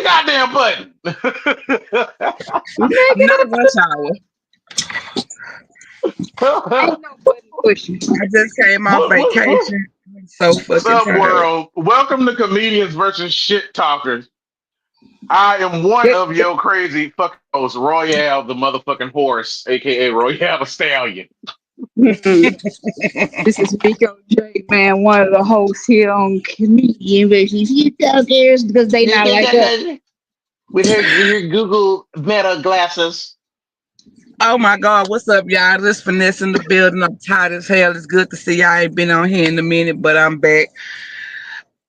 goddamn button. Not rush hour. Ain't no button pushing. I just came off what, vacation. I'm so what's fucking up, tired. world? Welcome to Comedians versus Shit Talkers. I am one That- of your crazy fucking hosts, Royale, the motherfucking horse, aka Royale the Stallion. This is Rico J, man, one of the hosts here on Comedian versus You Talkers because they not like us. With her Google Meta glasses. Oh my God, what's up, y'all? This Finesse in the building. I'm tired as hell. It's good to see y'all. I ain't been on here in a minute, but I'm back.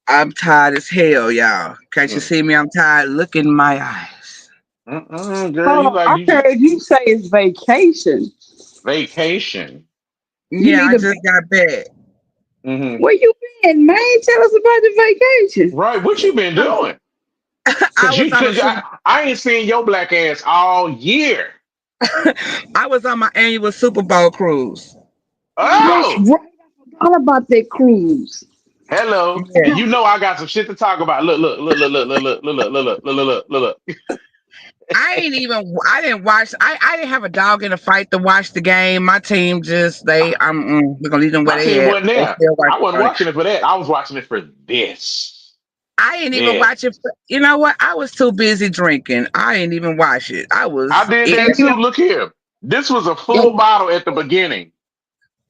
I'm tired as hell, y'all. Can't you Mm. see me? I'm tired. Look in my eyes. Girl, you Oh, like I you heard you say it's vacation. vacation. You Yeah, need I to. just got back. Hmm. Where you been, man? Tell us about the vacation. Right, what you been doing? I Cause was you, on a cause super, I ain't seen your black ass all year. I was on my annual Super Bowl cruise. Oh, that's Oh, right. I forgot about that cruise. hello. Yeah. You know I got some shit to talk about. Look. I didn't watch. I didn't have a dog in the fight to watch the game. My team just we're gonna leave them where My they team at. wasn't They there. still I wasn't watching. watching it for that. I was watching it for this. I didn't even Yeah. watch it. You know what? I was too busy drinking. I didn't even watch it. I I was did in. that And you too. know, Look here. This was a full and bottle at the beginning.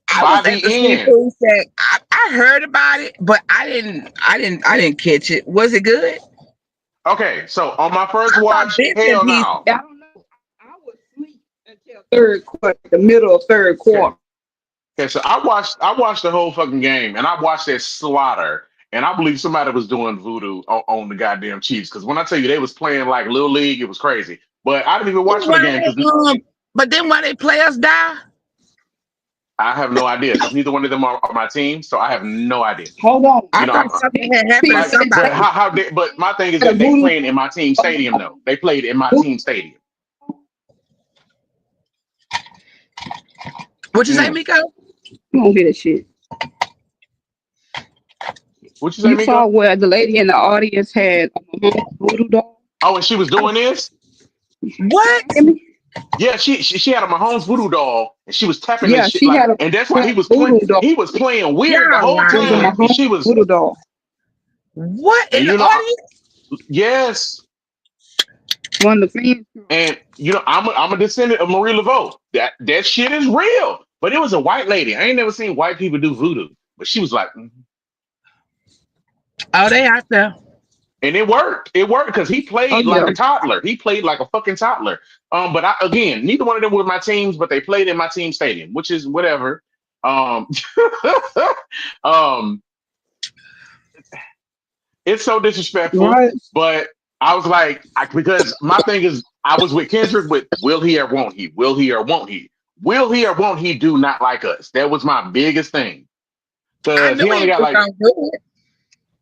I By was at the the end, seafood shack. I heard about it, but I didn't catch it. Was it good? okay, so on my first I saw watch, bits and hell pieces. no. I don't know. I was asleep until third quarter, the middle of third Okay. quarter. Okay, so I watched the whole fucking game and I watched that slaughter. And I believe somebody was doing voodoo on the goddamn Chiefs. Because when I tell you they was playing like Little League, it was crazy. But I didn't even Then watch for the why game because but then why they players die? I have no idea. Because neither one of them are my team. So I have no idea. Hold on. I You know, thought something had happened to like, They but somebody. how they, but my thing is had a that they voodoo playing in my team doll. stadium though. They played in my Voodoo team stadium. What you say, Mm. Miko? You won't hear that shit. What you say, You saw Miko? where the lady in the audience had a voodoo doll? Oh, and she was doing this? What? Hear me? Yeah, she had a Mahomes voodoo doll and she was tapping this Yeah, shit she like, had a and that's why voodoo doll. he was playing weird the Y'all whole It was a lying. time. And Mahomes she was, voodoo doll. What and in the you know, audience? yes, One of the fans. and you know, I'm a descendant of Marie Laveau. That shit is real. But it was a white lady. I ain't never seen white people do voodoo. But she was like, "Mhm." Oh, they out there. And it worked. It worked because he Oh played yeah. like a toddler. He played like a fucking toddler. But again, neither one of them were my teams, but they played in my team stadium, which is whatever. Um, um, it's so disrespectful. Right. But I was like, because my thing is, I was with Kendrick with will he or won't he? Will he or won't he? Will he or won't he do not like us? That was my biggest thing. I Because knew he only he got was like gonna do it.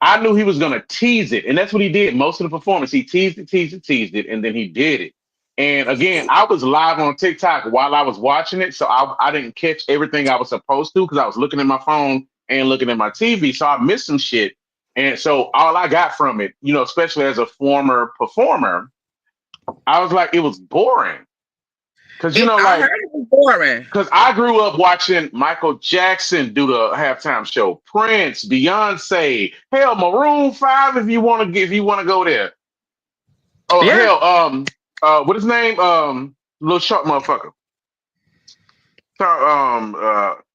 I knew he was gonna tease it, and that's what he did most of the performance. He teased it, and then he did it. And again, I was live on TikTok while I was watching it, so I didn't catch everything I was supposed to because I was looking at my phone and looking at my TV, so I missed some shit. And so all I got from it, you know, especially as a former performer, I was like, it was boring because you know, I heard like it was boring. because I grew up watching Michael Jackson do the halftime show, Prince, Beyonce, hell, Maroon 5. If you want to go there. Oh Yeah. hell, what his name? Little short motherfucker.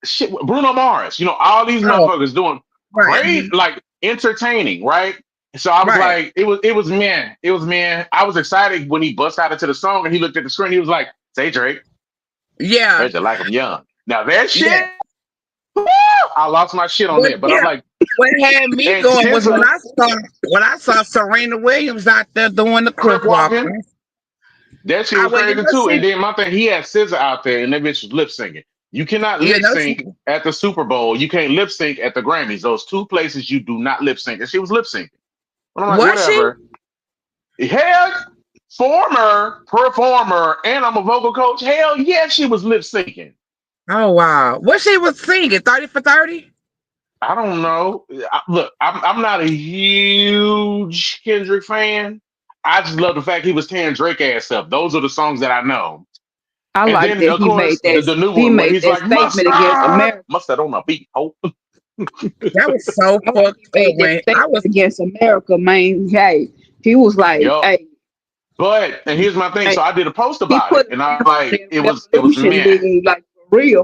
Shit, Bruno Mars. You know, all these Oh, motherfuckers doing right, great, like entertaining, right? So I was right. like, it was man. I was excited when he bust out into the song and he looked at the screen. He was like, "Say Drake, Yeah, heard you like him young." Now that yeah. shit. Woo! I lost my shit on What that, but I'm yeah, like, what had me and going was SZA when I saw Serena Williams out there doing the crip crook walk. walking, that shit I was went to crazy go too. see. And then my thing, he had SZA out there, and that bitch was lip syncing. You cannot You lip know she sync at the Super Bowl. You can't lip sync at the Grammys. Those two places you do not lip sync. And she was lip syncing. And I'm like, was she? whatever. Hell, former performer, and I'm a vocal coach. Hell yeah, she was lip syncing. Oh wow, what she was singing? 30 for 30. I don't know. Look, I'm not a huge Kendrick fan. I just love the fact he was tearing Drake ass up. Those are the songs that I know. I And like then that of course the new he one where made he's that like statement against mustard, America. mustard on a beat. Oh, That was so I like he fucked up, made that man. I statement was, against America, man. Hey, he was like, yup. hey, But and here's my thing. So hey, I did a post he about it, put and I America like in it was revolution, meh. nigga, like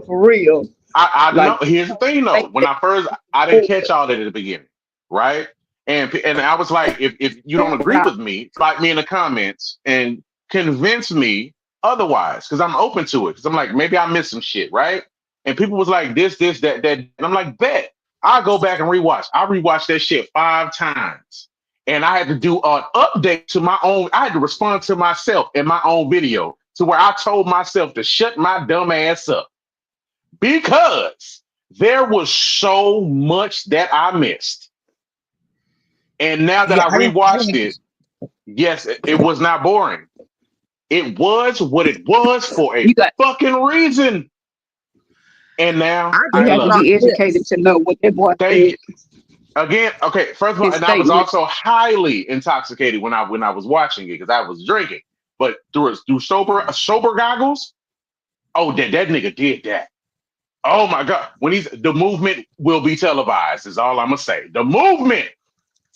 for real. I know. Like he Here's the told thing, though. Drake When that I first, I didn't forward. catch all that at the beginning, right? And I was like, if you don't agree Nah, with me, write me in the comments and convince me otherwise, because I'm open to it. Because I'm like, maybe I missed some shit, right? And people was like, this, that, and I'm like, bet. I go back and rewatch. I rewatched that shit 5 times, and I had to do an update to my own. I had to respond to myself in my own video to where I told myself to shut my dumb ass up because there was so much that I missed. And now that yeah, I I rewatched didn't, it, yes, it was not boring. It was what it was for a you got fucking reason. And I now you I just have to love saw it. be educated clips. to know what that boy Thank said. you. Again, okay, first of all, His and I was statement. also highly intoxicated when I was watching it because I was drinking. But through sober goggles, oh that nigga did that. Oh my god. When he's the movement will be televised, is all I'm gonna say. The movement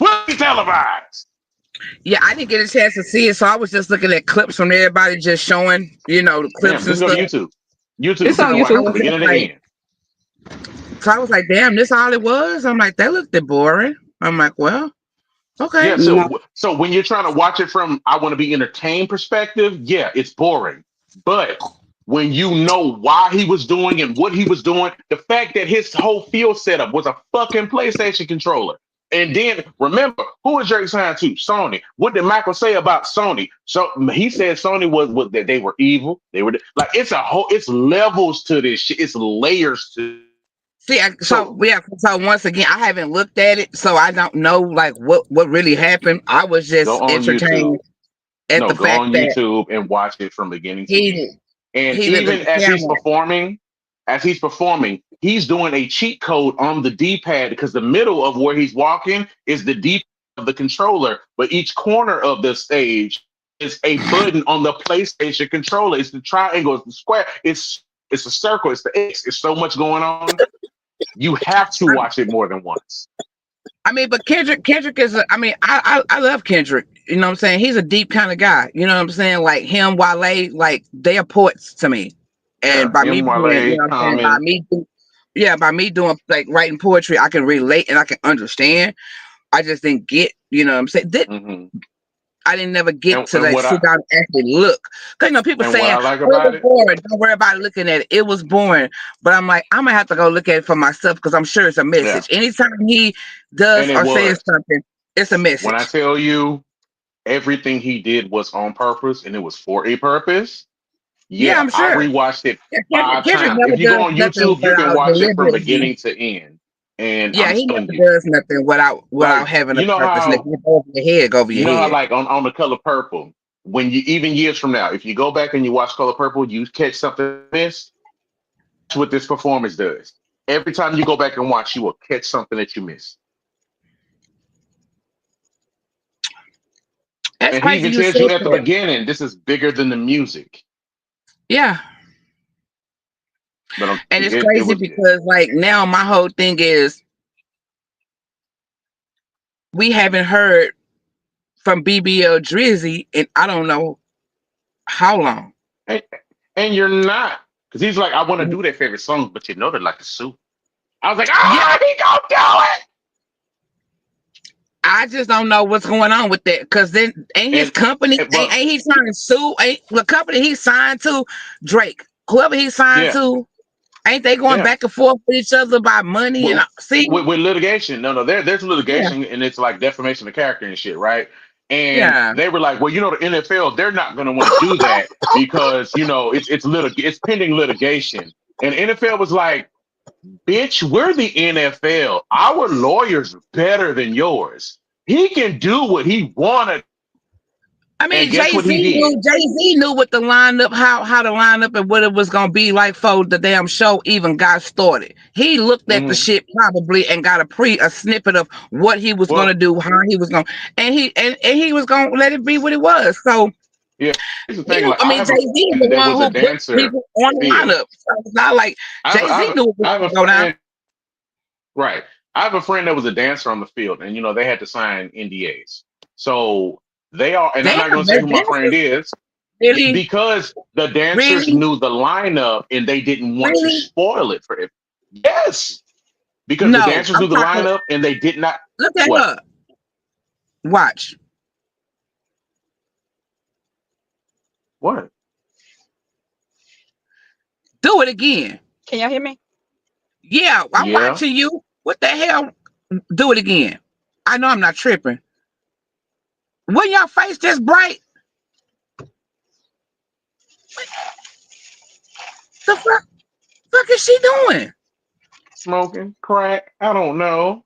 will be televised. Yeah, I didn't get a chance to see it, so I was just looking at clips from everybody just showing, the clips Damn, and just go to stuff. YouTube. YouTube, It's sit on there and So watch I it YouTube. from was just beginning to like, end. damn, this all it was. I'm like, that looked boring. I'm like, well, Yeah, okay. No, so when you're trying to watch it from I want to be entertained perspective, yeah, it's boring. But when you know why he was doing and what he was doing, the fact that his whole field setup was a fucking PlayStation controller. And then remember, who was Drake signed to? Sony. What did Michael say about Sony? So he said Sony was that they were evil. They were like it's levels to this shit. It's layers to See, so so once again, I haven't looked at it, so I don't know like what really happened. I was go just on YouTube. entertained at No, the go fact on that YouTube and watch it from beginning to end. he And he looked at even the camera. as he's performing, he's doing a cheat code on the D-pad because the middle of where he's walking is the D of the controller, but each corner of the stage is a button on the PlayStation controller. It's the triangle, it's the square, it's a circle, it's the X. It's so much going on. You have to watch it more than once. I mean, but Kendrick is. I mean, I love Kendrick. You know what I'm saying? He's a deep kind of guy. You know what I'm saying? Like him, Wale, like they are poets to me. And Yeah, by me him, being, Wale, what I'm saying, Common. yeah, by me doing like writing poetry, I can relate and I can understand. I just didn't get, what I'm saying. Hmm. I didn't never get to And like sit down and actually look. Cause people what saying, I like "Oh, it about was it, boring. Don't worry about looking at it. It was boring." But I'm like, I'm gonna have to go look at it for myself because I'm sure it's a yeah, message. Anytime he does and it or says was. something, it's a When I message. tell you everything he did was on purpose and it was for a purpose, Yeah, yeah, I'm I sure. rewatched it Yeah, five Kendrick times. never If you go does on nothing YouTube, you can without watch it from deliberately. beginning to end. And Yeah, I'm he telling never you, does nothing without like having a purpose. Nigga, go over your head, go over your head. like on the color purple, when you even years from now, if you go back and you watch Color Purple, you catch something missed. That's what this performance does. Every time you go back and watch, you will catch something that you missed. That's And he crazy even you tells said you at the that. beginning, this is bigger than the music. Yeah, But and it's it crazy was good. because like now my whole thing is we haven't heard from BBL Drizzy and I don't know how long. And, and you're not. Because he's like, I want to do their favorite songs, but you know they're like a soup. I was like, Yeah, he gonna do I just don't know what's going on with that. Cause then ain't his it. company ain't, But ain't he trying to sue? Ain't the company he signed to Drake? Whoever he signed yeah, to, ain't they going yeah. back and forth with each other about money? And With, see, with litigation, no, there's yeah, litigation, and it's like defamation of character and shit, right? And yeah. they were like, well, the NFL, they're not gonna want to do that because it's pending litigation. And NFL was like, bitch, we're the NFL. Our lawyers are better than yours. He can do what he wanted. I And mean, guess Jay what he Z did? knew. Jay Z knew what the lineup, how to line up, and what it was gonna be like for the damn show even got started. He looked at the Hmm. shit probably and got a snippet of what he was gonna Well, do, how he was gonna, and he was gonna let it be what it was. So yeah. Here's the he thing. knew. Like, I I mean, have Jay a Z is friend the that one was a who put dancer people on the still. lineup. So it's not like Jay Z knew what was I have a gonna go down. friend. Right. I have a friend that was a dancer on the field, and they had to sign NDAs. So they are, and I'm Damn, not going to say that who my friend dancers is, really, because the dancers really, knew the lineup and they didn't want to really. spoil it for it. Yes, because the No, dancers I'm knew the talking. lineup and they did not. Look at What? her. Watch. What? Do it again. Can y'all hear me? Yeah, I'm Yeah. watching you. What the hell? Do it again. I know I'm not tripping. When your face this bright, the fuck is she doing? Smoking crack. I don't know.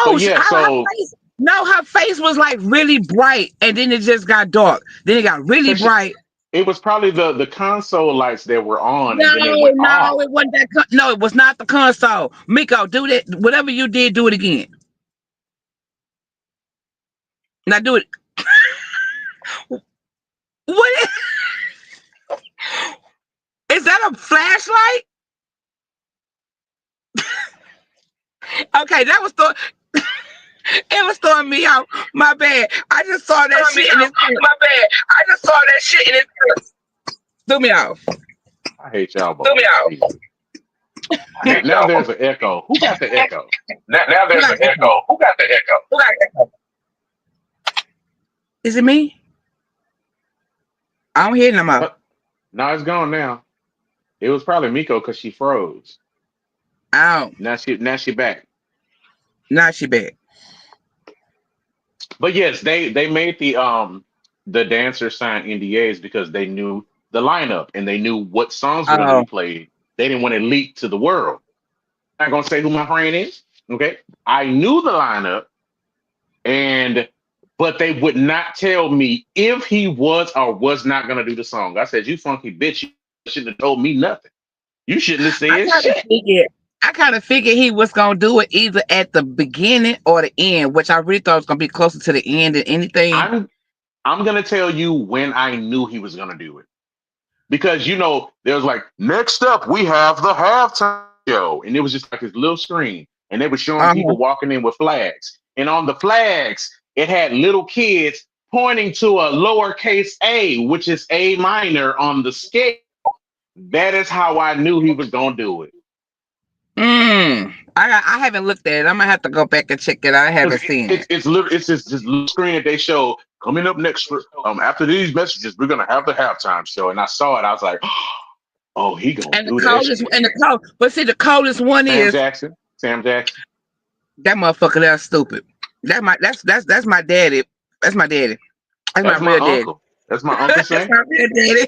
But No, yeah, her so face. No, her face was like really bright, and then it just got dark. Then it got really because bright. it was probably the console lights that were on and then they No, went off. no, it wasn't that. No, it was not the console. Miko, do that. Whatever you did, do it again. Now do it. What is that? A flashlight? Okay, that was the. It was throwing me out. My bad. I just saw that Throwing me shit and out. it My bad. I just saw that shit and it threw me off. I hate y'all threw me boys. out. Jesus. I hate Now y'all. there's an echo. Who got the echo? Now Who there's got an echo? echo. Who got the echo? Who got the echo? Is it me? I don't hear no more. No, it's gone now. It was probably Miko because she froze. Oh, Now she back. now she back. But yes, they made the dancers sign NDAs because they knew the lineup and they knew what songs were going to be Oh, played. They didn't want it leaked to the world. I'm not gonna say who my friend is. Okay, I knew the lineup, and but they would not tell me if he was or was not gonna do the song. I said, "You funky bitch, you shouldn't have told me nothing. You shouldn't have I said kind of shit." figured. I kind of figured he was gonna do it either at the beginning or the end, which I really thought was gonna be closer to the end than anything. I'm I'm gonna tell you when I knew he was gonna do it, because there was like, next up we have the halftime show, and it was just like this little screen, and they were showing Uh people huh. walking in with flags, and on the flags it had little kids pointing to a lowercase a, which is A minor on the scale. That is how I knew he was gonna do it. I haven't looked at it. I'm gonna have to go back and check it out. I Because haven't seen it. it's literally, it's just this little screen that they show coming up next for, after these messages we're gonna have the halftime show, and I saw it, I was like, oh, he gonna And the do that coldest, shit. and the cold, but see, the coldest one Sam is Jackson. Sam Jackson. that motherfucker. That's stupid. That's my daddy. That's my daddy. That's my That's my real daddy. uncle. That's my Uncle That's Sam. my real daddy.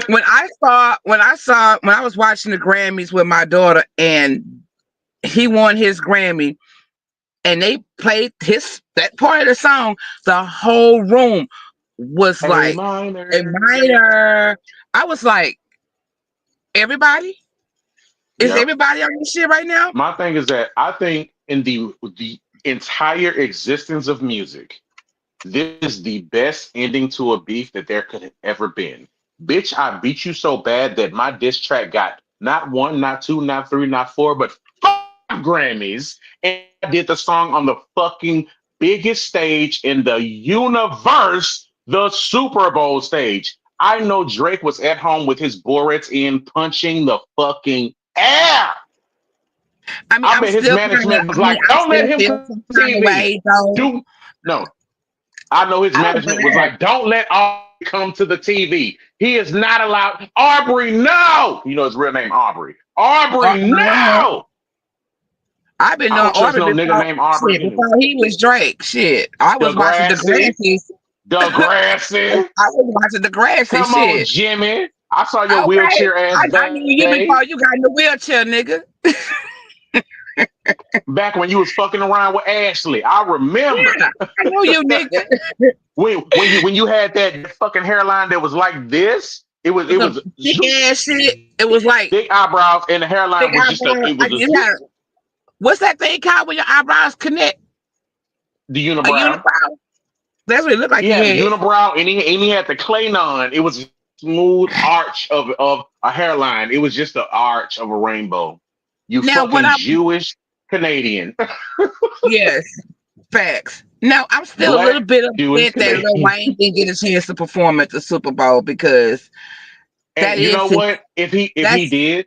When I was watching the Grammys with my daughter and he won his Grammy and they played his that part of the song, the whole room was A like a minor. minor. I was like, everybody? Is Yep. everybody on this shit right now? My thing is that I think in the entire existence of music, this is the best ending to a beef that there could have ever been. Bitch, I beat you so bad that my diss track got not one, not two, not three, not four, but five Grammys. And I did the song on the fucking biggest stage in the universe, the Super Bowl stage. I know Drake was at home with his Boret's in punching the fucking air. I mean, I bet his management was like, I don't let still him feel come some to kind of TV. way though. Do no. I know his I don't management was mind. like, don't let Aubrey come to the TV. He is not allowed. Aubrey, no. His real name, Aubrey. Aubrey, Uh-huh. no. I've been I knowing don't trust Aubrey no nigga before named Aubrey shit, anyway. before he was Drake. Shit. I was watching Degrassi. Degrassi. Degrassi. I was watching Degrassi Come on, shit. Jimmy. I saw your Okay. wheelchair ass I back knew you day. before you got in the wheelchair, nigga. Back when you was fucking around with Ashley, I remember. Yeah, I know you, nigga. When you had that fucking hairline that was like this, it was With it the was big ass shit. It was like big eyebrows and the big hairline was just a eyebrows. it was Like a you had what's that thing called when your eyebrows connect? the A unibrow. unibrow. That's what it looked like He you had a had. unibrow and he had the clay on. It was a smooth arch of a hairline. It was just the arch of a rainbow. You Now what fucking I Jewish Canadian, yes, facts. Now I'm still a black little bit Jewish upset that Lil Canadian. Wayne didn't get a chance to perform at the Super Bowl because that And you is know his, what? If he that's did,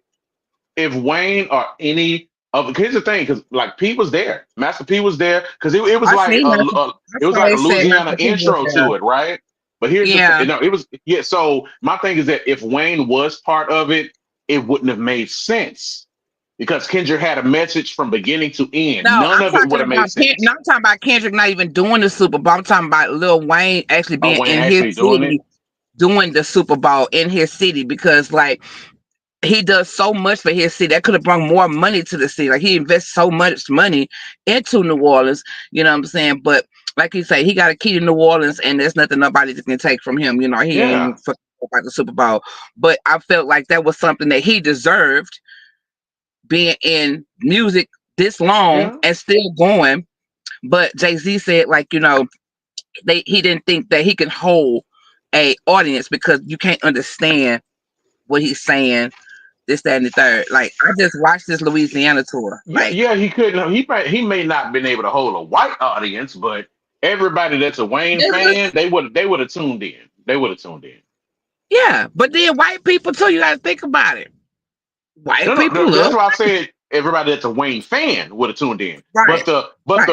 if Wayne or any of here's the thing, because like P was there, Master P was there, because it was I like seen that. I it was saw like they a said Louisiana Master P was intro there. to it, right? But here's the Yeah. thing, no, it was yeah. So my thing is that if Wayne was part of it, it wouldn't have made sense because Kendrick had a message from beginning to end. No, None of it would have made No, sense. I'm talking about Kendrick not even doing the Super Bowl. I'm talking about Lil Wayne actually Oh, being Wayne in his actually doing it. city doing the Super Bowl in his city because like he does so much for his city. That could have brought more money to the city. Like he invests so much money into New Orleans. You know what I'm saying? But like you say, he got a key to New Orleans, and there's nothing nobody can take from him. You know, he Yeah, ain't fucking about the Super Bowl. But I felt like that was something that he deserved being in music this long yeah. and still going. But Jay-Z said, like, he didn't think that he could hold a audience because you can't understand what he's saying this, that, and the third. Like I just watched this Louisiana tour. Yeah, Like yeah, he couldn't. He may not been able to hold a white audience, but everybody that's a Wayne this fan, is- they would have tuned in. They would have tuned in. yeah, but then white people too. You got to think about it. No, White no, people no, love that's why I said everybody that's a Wayne fan would have tuned in. But right, right.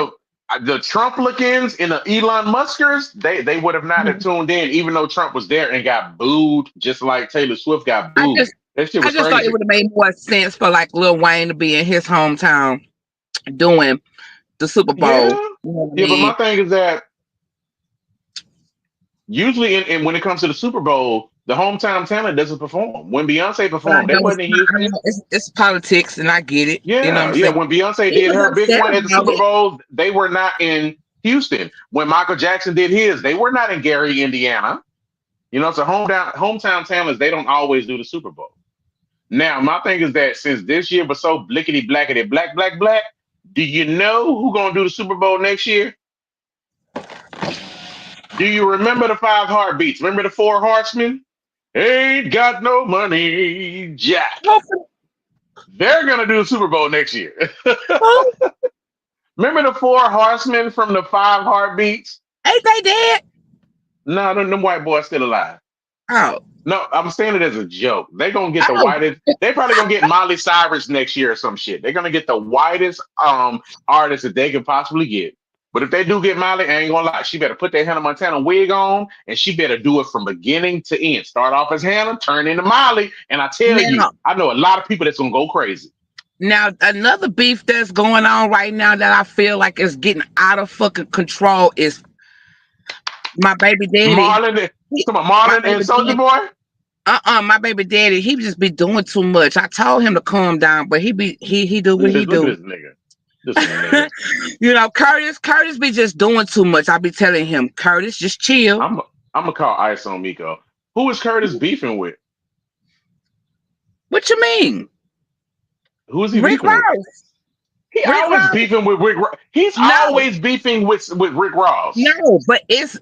the Trumplicans and the Elon Muskers, they would have not have Mhm. tuned in, even though Trump was there and got booed, just like Taylor Swift got I booed. just That shit I was just thought it crazy. would have made more sense for like Lil Wayne to be in his hometown doing the Super Bowl. Yeah, You know what I yeah. But mean? my thing is that usually, when it comes to the Super Bowl, the hometown talent doesn't perform. When Beyonce But I performed, they know it's wasn't in not. I Houston. know it's politics, and I get it. You know what Yeah, I'm yeah. saying? When Beyonce He did was her big upset one at the about Super it. Bowl, they were not in Houston. When Michael Jackson did his, they were not in Gary, Indiana. So hometown talents, they don't always do the Super Bowl. Now, my thing is that since this year was so blickety blackety black black black, do you know who gonna do the Super Bowl next year? Do you remember the five heartbeats? Remember the four horsemen? Ain't got no money, Jack. Hopefully, They're gonna do the Super Bowl next year. oh, Remember the four horsemen from the five heartbeats? ain't they dead? No, them white boys still alive. Oh, No, I'm saying it as a joke. They're gonna get the oh, whitest. They probably gonna get Miley Cyrus next year or some shit. They're gonna get the whitest artist that they can possibly get. But if they do get Miley, I ain't gonna lie, she better put that Hannah Montana wig on, and she better do it from beginning to end. Start off as Hannah, turn into Miley, and I tell you, now, I know a lot of people that's gonna go crazy. now another beef that's going on right now that I feel like is getting out of fucking control is my baby daddy. Marlon, He- come on, my Marlon and baby Soldier daddy. Boy. My baby daddy. He just be doing too much. I told him to calm down, but he do what he Look at do. this nigga. This nigga. Curtis be just doing too much. I be telling him, Curtis, just chill. I'm I'm gonna call Ice on Miko. Who is Curtis beefing with? What you mean? Who is he Rick beefing with? Ross. He Rick always Ross. beefing with Rick. He's No, always beefing with Rick Ross. no, but it's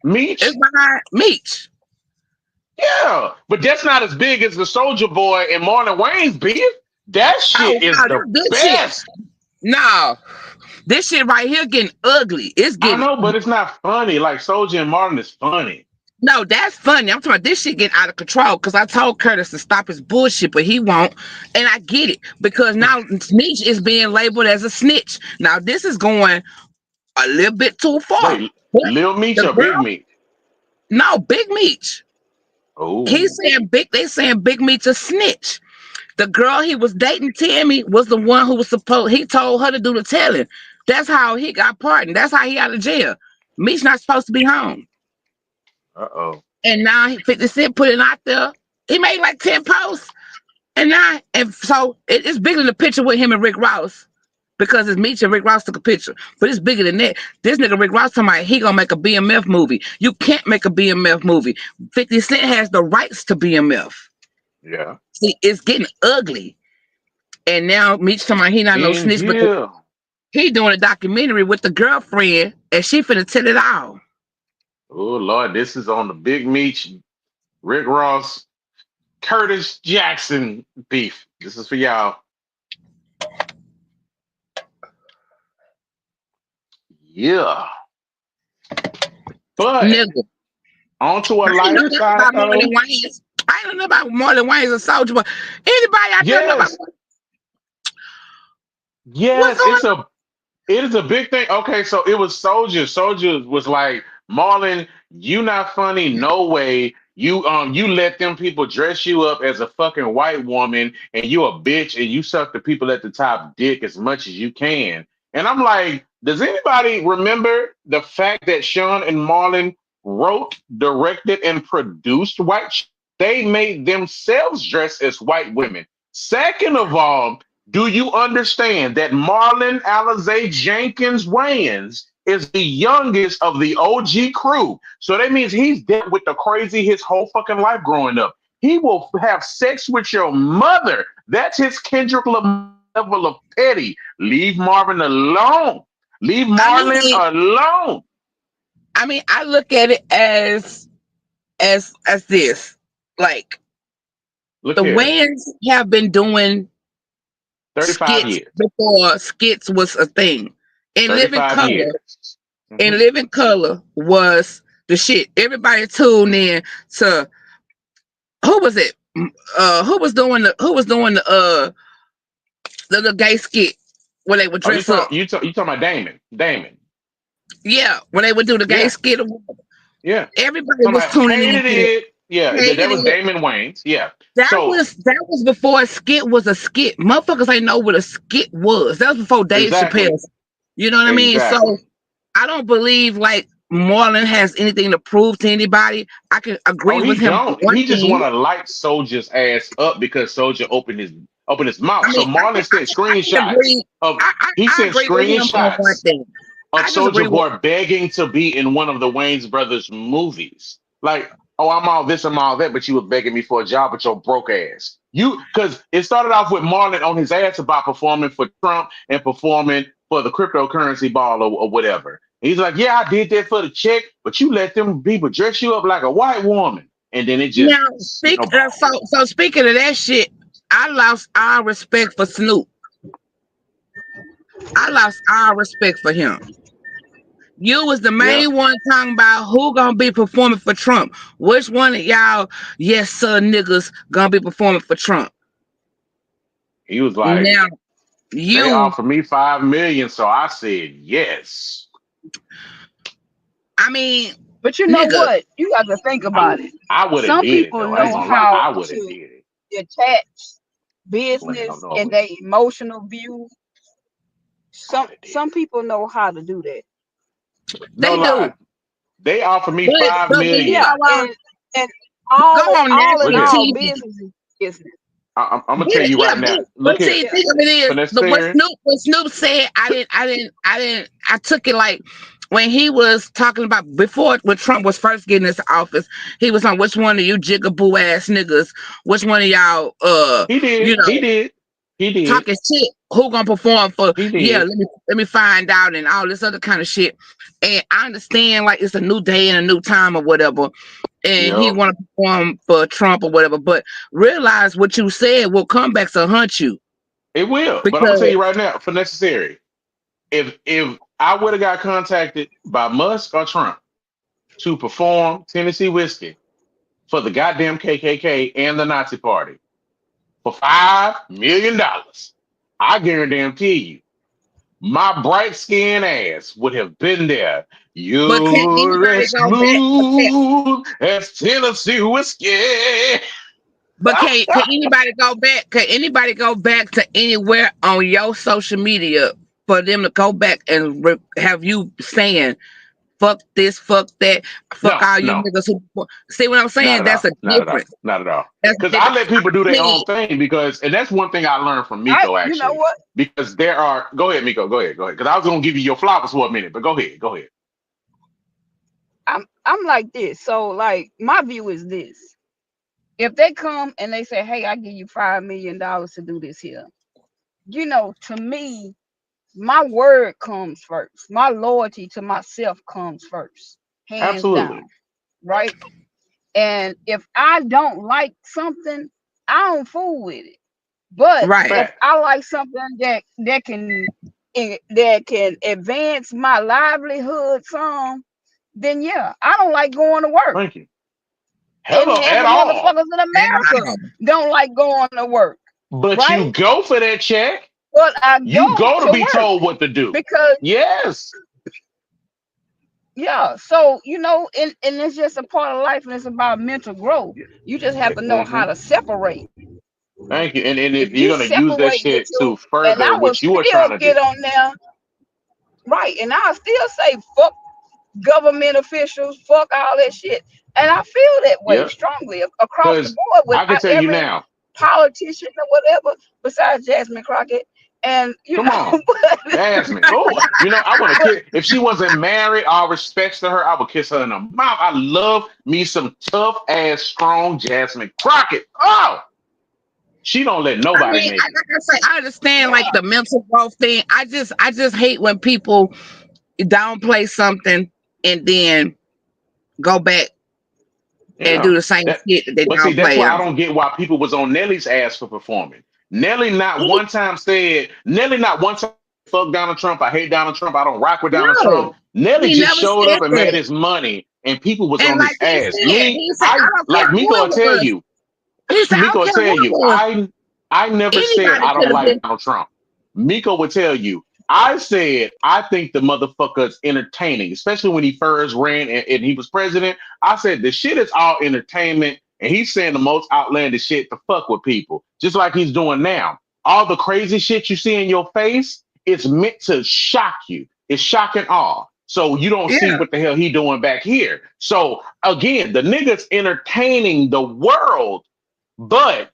Meech, behind Meech. yeah, but that's not as big as the Soldier Boy and Marlon Wayne's beef. That Oh shit is no, the this good shit. best. No, this shit right here getting ugly. It's I getting know, but it's not funny. Like Soldier and Martin is funny. no, that's funny. I'm talking about this shit getting out of control because I told Curtis to stop his bullshit, but he won't. And I get it because now Meech is being labeled as a snitch. Now this is going a little bit too far. Wait, But Lil Meech the or Big girl, Meech? no, Big Meech. He's Oh, saying big. They saying Big Meech a snitch. The girl he was dating, Tammy, was the one who was supposed. He told her to do the telling. That's how he got pardoned. That's how he out of jail. Meech not supposed to be home. uh oh. And now 50 Cent put it out there. He made like 10 posts. And so it's bigger than the picture with him and Rick Ross. Because it's Meech and Rick Ross took a picture. But it's bigger than that. This nigga Rick Ross talking about he gonna make a BMF movie. You can't make a BMF movie. 50 Cent has the rights to BMF. Yeah. See, it's getting ugly. And now Meech talking about he not no In snitch, but here. he doing a documentary with the girlfriend and she finna tell it all. Oh Lord, this is on the Big Meech, Rick Ross, Curtis Jackson beef. This is for y'all. Yeah. But Nigga. on to a I ain't know lighter nothing side about Marlon though. Wayans. I ain't know nothing about Marlon Wayans a soldier, but anybody out there know about Yes, what's yes, going on? it is a big thing. Okay, so it was Soldier. Soldier was like, Marlon, you not funny, no way. You let them people dress you up as a fucking white woman and you a bitch and you suck the people at the top dick as much as you can. And I'm like, does anybody remember the fact that Sean and Marlon wrote, directed, and produced they made themselves dress as white women. Second of all, do you understand that Marlon Alizé Jenkins Wayans is the youngest of the OG crew? So that means he's dealt with the crazy his whole fucking life growing up. He will have sex with your mother. That's his Kendrick Lamar level of petty. Leave Marvin alone. Leave I Marlon mean, alone. I look at it as this. Like Look the here, Wayans have been doing 35 skits years. before skits was a thing. In Living 35 Color, years. Mhm. was the shit. Everybody tuned in to who was it? Who was doing the gay skit where they would Oh, dress up. you talking about Damon. Damon. Yeah, when they would do the gay Yeah, skit. yeah. Everybody Talking was about tuning in hated to that. it. Yeah, that Hated was it. Damon Wayans. Yeah. That So was that was before a skit was a skit. Motherfuckers ain't know what a skit was. That was before Dave exactly, Chappelle. You know what I mean? So exactly. I don't believe like Marlon has anything to prove to anybody. I can Oh, agree with he him on don't. one He just want thing. to light Soldier's ass up because Soldier opened his I mouth. So mean, Marlon sent I can screenshots agree. of he I sent agree with him on one screenshots thing. of I just Soldier agree with Boy begging to be in one of the Wayne's brothers movies. Like, oh, I'm all this, I'm all that, but you were begging me for a job with your broke ass. You because it started off with Marlon on his ass about performing for Trump and performing for the cryptocurrency ball or whatever. And he's like, yeah, I did that for the check, but you let them people dress you up like a white woman. And then it just now. snowballed. So speaking of that shit, I lost all respect for Snoop. I lost all respect for him. You was the Yeah. main one talking about who gonna be performing for Trump. Which one of y'all, yes sir, niggas gonna be performing for Trump? He was like, Now they you, offered me 5 million, so I said yes. I mean, But you know nigga, what? You got to think I, about it. I would have Some did it people though. I ain't know gonna lie, how I would have to did it. detach Playing on business and Norway. their emotional view. I would have did Some it. people know how to do that. No they lie. do. They offered me But five but when you Yeah, million. go on, and go on all Look in national here. all, TV. business is business. I'm gonna tell you Yeah, right now. Look but here. see, Yeah, think of it is Finesse the Terry. What Snoop said. I took it like when he was talking about before when Trump was first getting into office. He was on which one of you jigaboo ass niggas, which one of y'all, He did. you He know, did. He did. talking shit. Who gonna perform for? He Yeah, did. let me find out and all this other kind of shit. And I understand like it's a new day and a new time or whatever, and he Yep. want to perform for Trump or whatever. But realize what you said will come back to hunt you It will. But I'm gonna tell because you right now, for necessary. If I would have got contacted by Musk or Trump to perform Tennessee whiskey for the goddamn KKK and the Nazi Party for $5 million, I guarantee you, my bright skinned ass would have been there. but can't You're anybody as go back? smooth as Tennessee whiskey. But can anybody go back? Can anybody go back to anywhere on your social media for them to go back and have you saying fuck this, fuck that, fuck No, all you no, niggas who see what I'm not saying? at all. That's a Not at all. difference. Not at all. That's a Because I difference. let I people do their said, own thing because, and that's one thing I learned from I, Miko you know actually. what? Because there are, go ahead, Miko, go ahead, go ahead. Because I was gonna give you your flowers for a minute, but go ahead, go ahead. I'm like this. So like my view is this. If they come and they say, "Hey, I give you $5 million to do this here," to me, my word comes first. My loyalty to myself comes first, hands Absolutely. down, right? And if I don't like something, I don't fool with it. But right. if Fact. I like something that can advance my livelihood some, then yeah, I don't like going to work. Thank you. And Hello, half at of all. motherfuckers in America don't like going to work, But right? you go for that check. But I You go go to to be work told what to do. because Yes. yeah, so and it's just a part of life and it's about mental growth. You just have to know Hmm. how to separate. Thank you. And If you're you gonna use that separate the shit two, to and further I will what you are still trying to get do. on there, right? And I'll still say fuck government officials, fuck all that shit. And I feel that way Yep. strongly across the Because board with I can tell you every now. politician or whatever, besides Jasmine Crockett. And Come on. but, Jasmine. Oh, I want to but kiss. If she wasn't married, all respects to her, I would kiss her in the mouth. I love me some tough ass, strong Jasmine Crockett. Oh, she don't let I nobody mean, make it. like I say, I understand like yeah, the mental growth thing. I just hate when people downplay something and then go back and Yeah. do the same That. shit that they But see, that's downplayed why I on. don't get why people was on Nelly's ass for performing. Nelly not one time said. Nelly not one time fuck Donald Trump. I hate Donald Trump. I don't rock with Donald Trump. No, Nelly he just never showed said up and made that. his money, and people was And on like his ass. Me, he said, I I don't care like who Miko will it tell was. you. He said, I Miko don't will care tell who it you, was. I never said Anybody I could don't have like been. Donald Trump. Miko would tell you, I said I think the motherfucker is entertaining, especially when he first ran and he was president. I said the shit is all entertainment, and he's saying the most outlandish shit to fuck with people, just like he's doing now. All the crazy shit you see in your face, it's meant to shock you. It's shock and awe. So you don't see Yeah, what the hell he doing back here. So again, the nigga's entertaining the world, but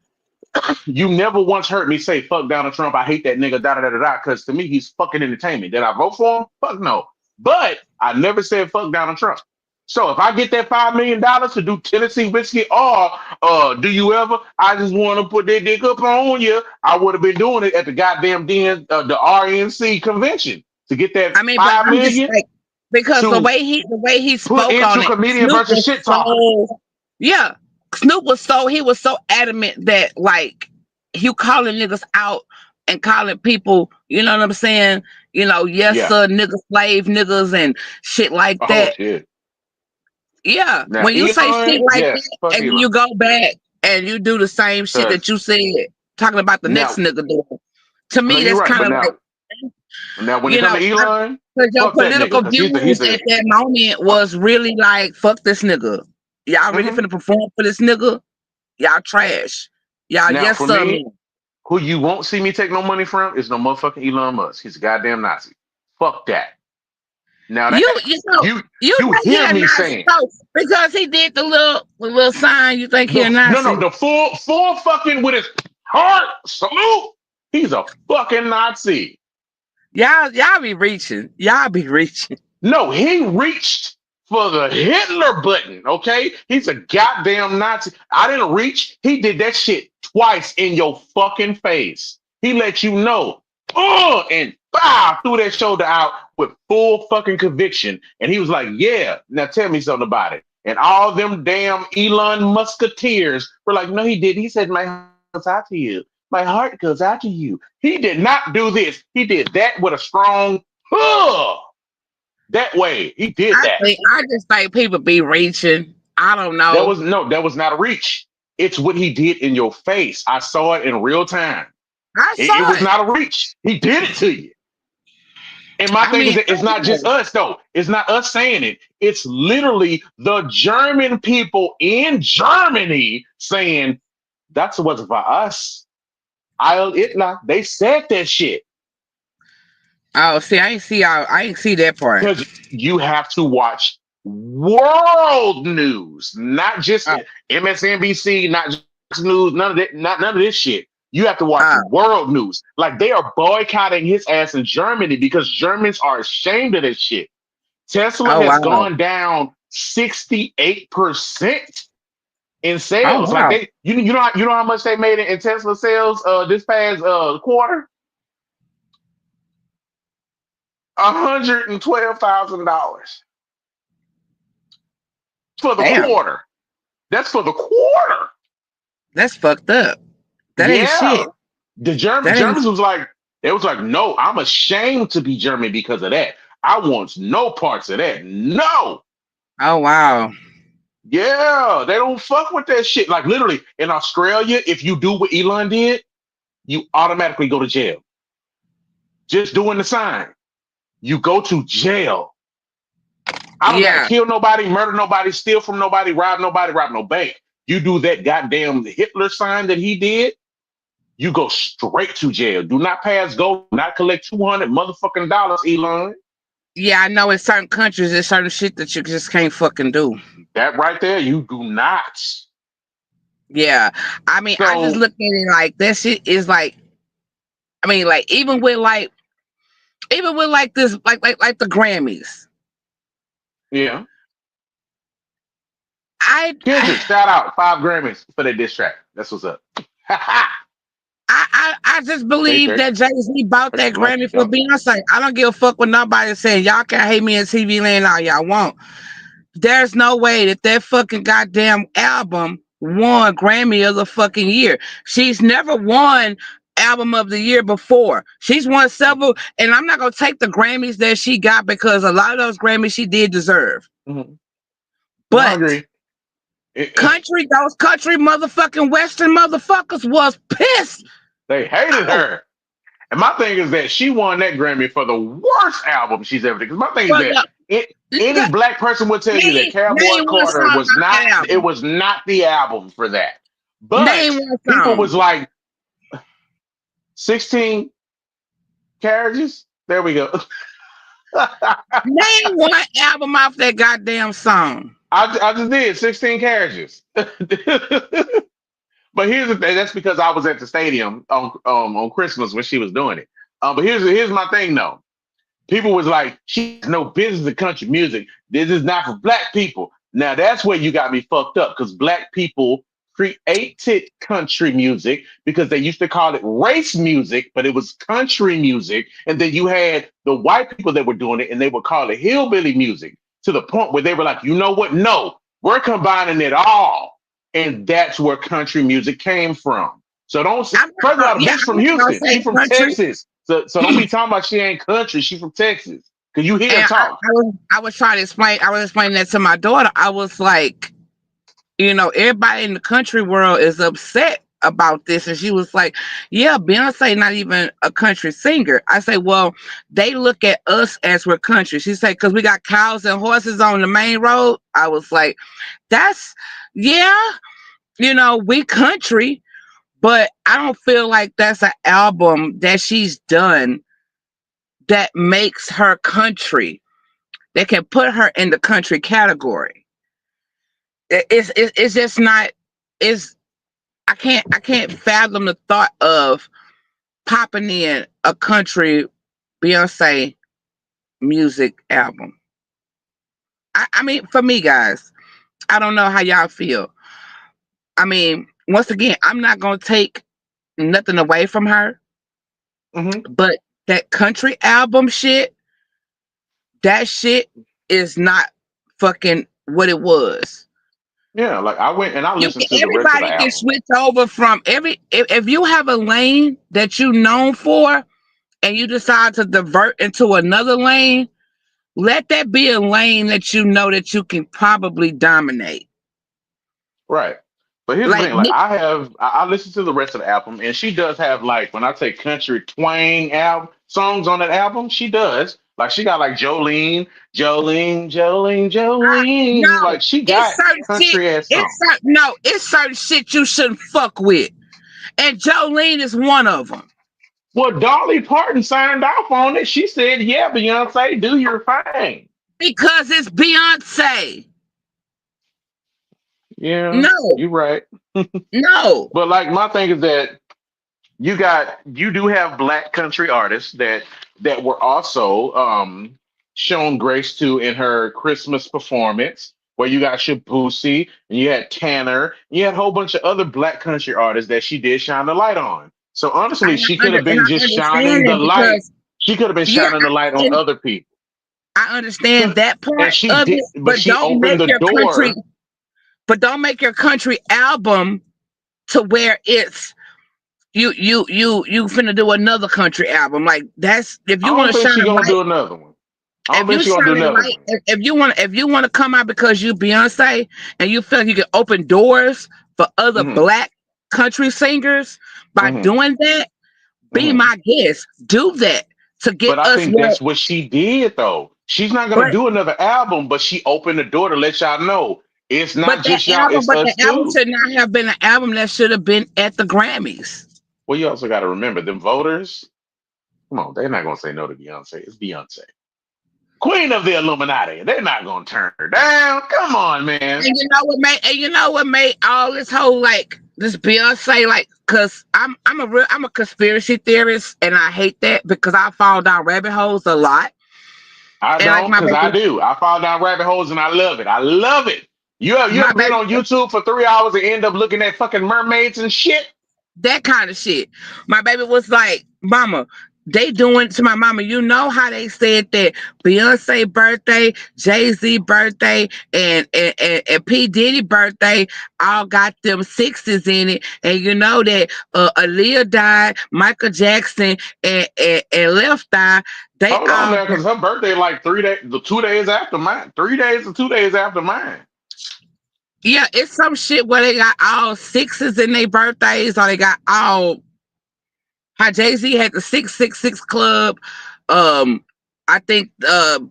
you never once heard me say fuck Donald Trump. I hate that nigga. Da da da da da. Because to me, he's fucking entertainment. Did I vote for him? Fuck no. But I never said fuck Donald Trump. So if I get that $5 million to do Tennessee whiskey, or do you ever? I just want to put that dick up on you. I would have been doing it at the goddamn the RNC convention to get that I mean, but five I'm just million like because the to way he put spoke on into it, comedian Snoop versus was shit talker. so yeah. He was so adamant that like you calling niggas out and calling people, you know what I'm saying? Yes Yeah. sir, niggas, slave niggas and shit like Oh that. shit. Yeah, Now when you say shit Elon, like yes, that fuck and then Elon. you go back and you do the same shit that Cause you said, talking about the next now nigga doing, to no, me you're that's right. kind But of like, now when it you comes know, to Elon, because your fuck that nigga, political because views he's at a that moment uh, was really like, fuck this nigga. Y'all really mhm. finna perform for this nigga? Y'all trash. Y'all Now yes for sir me, me. who you won't see me take no money from is no motherfucking Elon Musk. He's a goddamn Nazi. Fuck that. Now that You know, you you you think he hear a me Nazi saying so because he did the little sign, you think he the a no Nazi? the full fucking with his heart salute. He's a fucking Nazi. Y'all be reaching. Y'all be reaching. No, he reached for the Hitler button, okay? He's a goddamn Nazi. I didn't reach. He did that shit twice in your fucking face. He let you know, and bow, threw that shoulder out with full fucking conviction. And he was like, yeah, now tell me something about it. And all them damn Elon Musketeers were like, no, he didn't. He said, my heart goes out to you. My heart goes out to you. He did not do this. He did that with a strong, huh. That way, he did that. I just think people be reaching. I don't That know. was no, that was not a reach. It's what he did in your face. I saw it in real time. I It saw was it. not a reach. He did it to you. And my I thing is mean, that I it's not don't just know. us though. It's not us saying it. It's literally the German people in Germany saying that's what's for us. I'll Hitler. They said that shit. Oh, see, I ain't see that part. Because you have to watch world news, not just Oh, MSNBC, not just news, none of that, not none of this shit. You have to watch oh, world news. Like they are boycotting his ass in Germany because Germans are ashamed of this shit. Tesla oh has wow. gone down 68% in Oh sales. Like wow. you know how much they made in Tesla sales this past quarter? $112,000 for the Damn. quarter. That's for the quarter. That's fucked up. That ain't Yeah. shit. The That ain't Germans was like, it was like, no, I'm ashamed to be German because of that. I want no parts of that. No. oh wow. Yeah, they don't fuck with that shit. Like literally in Australia, if you do what Elon did, you automatically go to jail. Just doing the sign. You go to jail. I don't gotta Yeah. kill nobody, murder nobody, steal from nobody, rob no bank. You do that goddamn Hitler sign that he did, you go straight to jail. Do not pass go, not collect 200 motherfucking dollars, Elon. Yeah, I know in certain countries there's certain shit that you just can't fucking do. That right there, you do not. Yeah. I mean, I just So look at it like that shit is like I mean, like even with like this like the Grammys. yeah. I Kendrick, shout out 5 Grammys for that diss track. That's what's up. I just Say believe 30, that Jay-Z bought 30 that like Grammy you for don't. Beyonce. I don't give a fuck what nobody saying. Y'all can hate me in TV land all y'all want. There's no way that that fucking goddamn album won Grammy of the fucking year. She's never won album of the year before. She's won several, and I'm not gonna take the Grammys that she got because a lot of those Grammys she did deserve. Mhm. No, I But agree. those country motherfucking Western motherfuckers was pissed. They hated Oh, her. And my thing is that she won that Grammy for the worst album she's ever did. Because my thing is well, that any nigga, black person would tell you that Cowboy name one Carter song was off not that it album. was not the album for that. Name But one people song. was like 16 carriages. There we go. Name one album off that goddamn song. I just did 16 carriages. But here's the thing. That's because I was at the stadium on Christmas when she was doing it. But here's my thing though. People was like, she has no business in country music. This is not for black people. Now that's where you got me fucked up because black people created country music because they used to call it race music, but it was country music. And then you had the white people that were doing it and they would call it hillbilly music to the point where they were like, you know what? No, we're combining it all. And that's where country music came from. So don't I'm first of not all, gonna, the yeah, bitch I'm from not gonna Houston. She say from country. Texas. So don't be talking about she ain't country. She from Texas. Cause you hear her And talk. I was trying to explain. I was explaining that to my daughter. I was like, everybody in the country world is upset about this, and she was like, "Yeah, Beyonce not even a country singer." I say, "Well, they look at us as we're country." She said, "Because we got cows and horses on the main road." I was like, "That's yeah, we country." But I don't feel like that's an album that she's done that makes her country. That can put her in the country category. It's just not. It's I can't fathom the thought of popping in a country Beyonce music album. I mean, for me, guys, I don't know how y'all feel. I mean, once again, I'm not gonna take nothing away from her, Hmm. but that country album shit, that shit is not fucking what it was. Yeah, like I went and I listened to the rest of the Everybody can album. switch over from if you have a lane that you known for and you decide to divert into another lane, let that be a lane that you know that you can probably dominate. Right. But here's the Like thing, like I listened to the rest of the album and she does have like when I say country twang album songs on that album, she does. Like she got like Jolene. no, Like she it's got certain shit. country ass songs. It's certain shit you shouldn't fuck with, and Jolene is one of them. Well, Dolly Parton signed off on it. She said, "Yeah, Beyonce, do your thing." Because it's Beyonce. Yeah, No, you're right. no. But like my thing is that you do have black country artists that were also shown grace to in her Christmas performance, where you got Shabusi and you had Tanner, and you had a whole bunch of other black country artists that she did shine the light on. So honestly, she could have And been I just understand shining the that light. because She could have been yeah, shining the light on and other people. I understand that And part she of did, it, but she opened the door. but don't make your country album to where it's you finna do another country album. Like that's if I you want don't to think shine she's a gonna light, do another one. I don't if think you she's gonna do shine a another light, one. if you want to come out because you Beyonce and you feel like you can open doors for other Hmm. black country singers by Hmm. doing that, be Hmm. my guest. Do that to get But I us think where. that's what she did, though. She's not gonna But do another album, but she opened the door to let y'all know it's but not that just y'all, album, it's but the us album too. should not have been an album that should have been at the Grammys. Well, you also got to remember them voters. Come on, they're not gonna say no to Beyonce. It's Beyonce, Queen of the Illuminati. They're not gonna turn her down. Come on, man. And you know what made all this whole like this Beyonce like cause I'm a conspiracy theorist and I hate that because I fall down rabbit holes a lot. I And like don't, cause I do. I fall down rabbit holes and I love it. I love it. You my ever been baby on YouTube for 3 hours and end up looking at fucking mermaids and shit? that kind of shit. My baby was like, Mama, they doing to my mama. You know how they said that Beyonce birthday, Jay-Z birthday, and P. Diddy birthday all got them sixes in it. And you know that Aaliyah died, Michael Jackson, and Left Eye, they Hold on all now, because her birthday like 3 days, the 2 days after mine. 3 days or 2 days after mine. yeah, it's some shit where they got all sixes in their birthdays, or they got all how Jay Z had the 666 club. Um, I think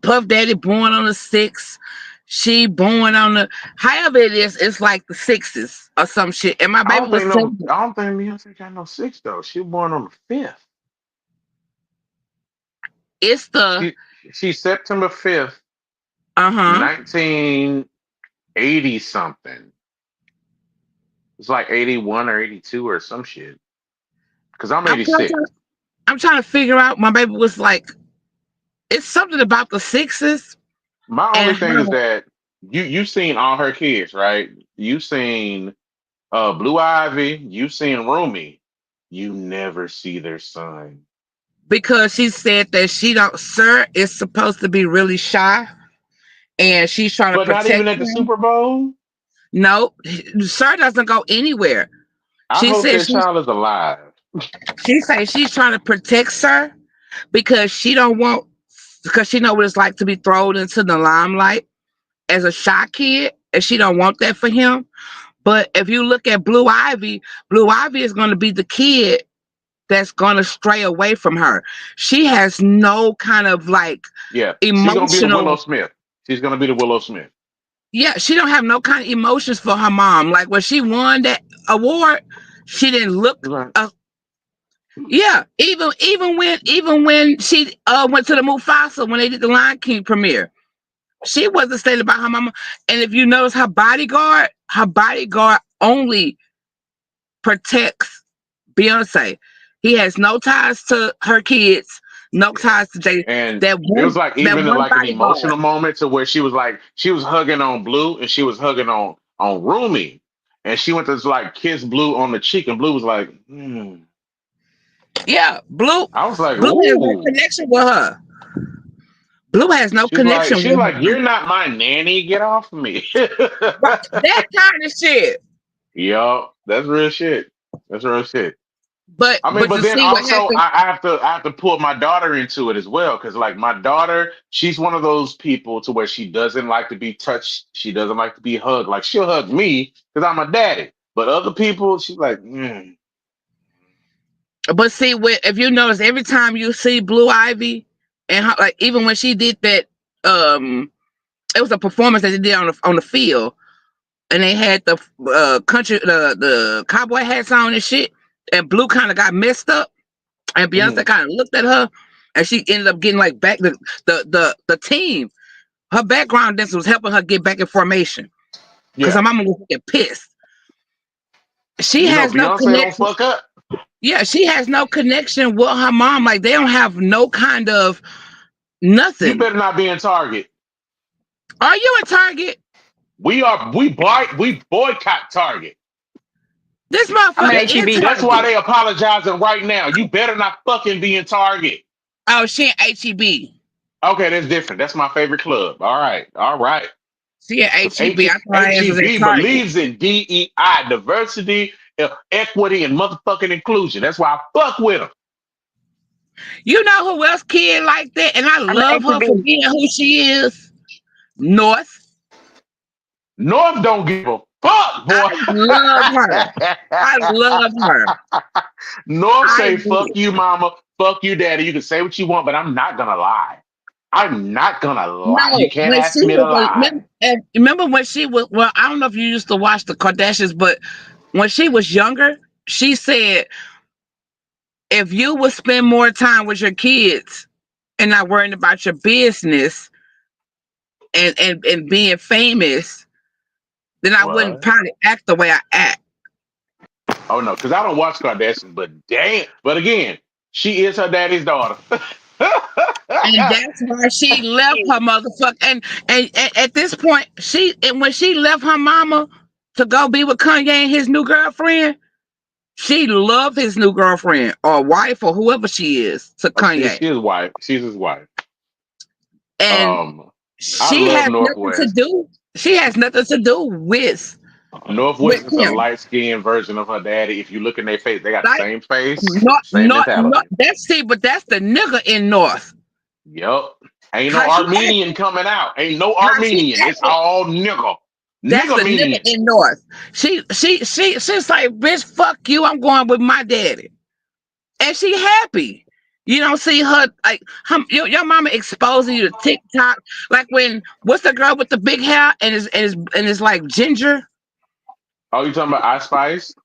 Puff Daddy born on the six. She born on the however it is. It's like the sixes or some shit. And my I baby don't was think no. seven. I don't think Beyonce got no six though. She was born on the fifth. It's the She she's September 5th, uh-huh. 1980 something. It's like 81 or 82 or some shit. Because I'm I'm trying, 86. I'm trying to figure out. My baby was like, it's something about the sixes My only and thing is her that you've seen all her kids, right? You've seen Blue Ivy, you've seen Rumi. You never see their son. because she said that she don't. Sir is supposed to be really shy, and she's trying to But not protect even at the him. Super Bowl. No, sir doesn't go anywhere. I She hope said that child is alive. she's trying to protect Sir because she don't want because she know what it's like to be thrown into the limelight as a shy kid, and she don't want that for him. But if you look at Blue Ivy is going to be the kid that's going to stray away from her. She has no kind of like Yeah, she's gonna be the Willow emotional. Smith. She's gonna be the Willow Smith. Yeah, she don't have no kind of emotions for her mom. Like when she won that award, she didn't look. Right. Yeah, even when she went to the Mufasa when they did the Lion King premiere, she wasn't saying about her mama. And if you notice her bodyguard only protects Beyonce. He has no ties to her kids, no Yeah. ties to Jay. And That it was one like that even one like an bodyguard. emotional moment to where she was hugging on Blue and she was hugging on Rumi, and she went to like kiss Blue on the cheek, and Blue was like, hmm. Yeah, I was like, Blue has no ooh. connection with her. Blue has no connection She's with like, her. you're not my nanny. Get off me. Right, that kind of shit. Yup, that's real shit. That's real shit. But I mean, but but you then see what also happened I have to pull my daughter into it as well because like my daughter, she's one of those people to where she doesn't like to be touched. She doesn't like to be hugged. Like she'll hug me because I'm a daddy, but other people, she's like, mm. But see, if you notice, every time you see Blue Ivy, and her, like even when she did that, it was a performance that they did on the field, and they had the country the cowboy hats on and shit, and Blue kind of got messed up. And Beyonce Mhm. kind of looked at her, and she ended up getting like back the team. Her background dancer was helping her get back in formation because her Yeah. mama was getting pissed. She You know, has no Beyonce don't connection. fuck up. Yeah, she has no connection with her mom. Like they don't have no kind of You nothing. better not be in Target. Are you in Target? We boycott Target. This I'm an motherfucker That in HEB. that's why Target. they apologizing right now. You better not fucking be in Target. Oh, she in HEB. Okay, that's different. That's my favorite club. All right, all right. She in Because HEB. I thought her ass was in HEB Target. believes in DEI, diversity, equity, and motherfucking inclusion. That's why I fuck with them. You know who else kid like that? And I I'm an love her for HEB. being who she is. North. North don't give a fuck, I boy. love her. I love her. North I say do. fuck you, mama, fuck you, daddy. You can say what you want, but I'm not gonna lie. I'm not gonna lie. You No, can't when ask she me to was lie. remember when she was well, I don't know if you used to watch the Kardashians, but when she was younger, she said if you would spend more time with your kids and not worrying about your business and being famous, then I wouldn't What? probably act the way I act. Oh no, because I don't watch Kardashians, but damn. But again, she is her daddy's daughter. And that's why she left her motherfucker. And at this point, when she left her mama to go be with Kanye and his new girlfriend, she loved his new girlfriend or wife or whoever she is to She Kanye. is wife. She's his wife. And I she love has nothing to Northwest. do. She has nothing to do with Northwest is a him. light skinned version of her daddy. If you look in their face, they got the Like same face, not same not not mentality. that's see, but that's the nigga in North. Yep. Ain't no How she Armenian acting, coming out. Ain't no how she Armenian. It's acting. all nigga. That's the Nigga nigga median. in North. She's like, bitch, fuck you. I'm going with my daddy. And she happy. You don't see her like your mama exposing you to TikTok. Like when what's the girl with the big hair and is like ginger? Oh, you talking about Ice Spice?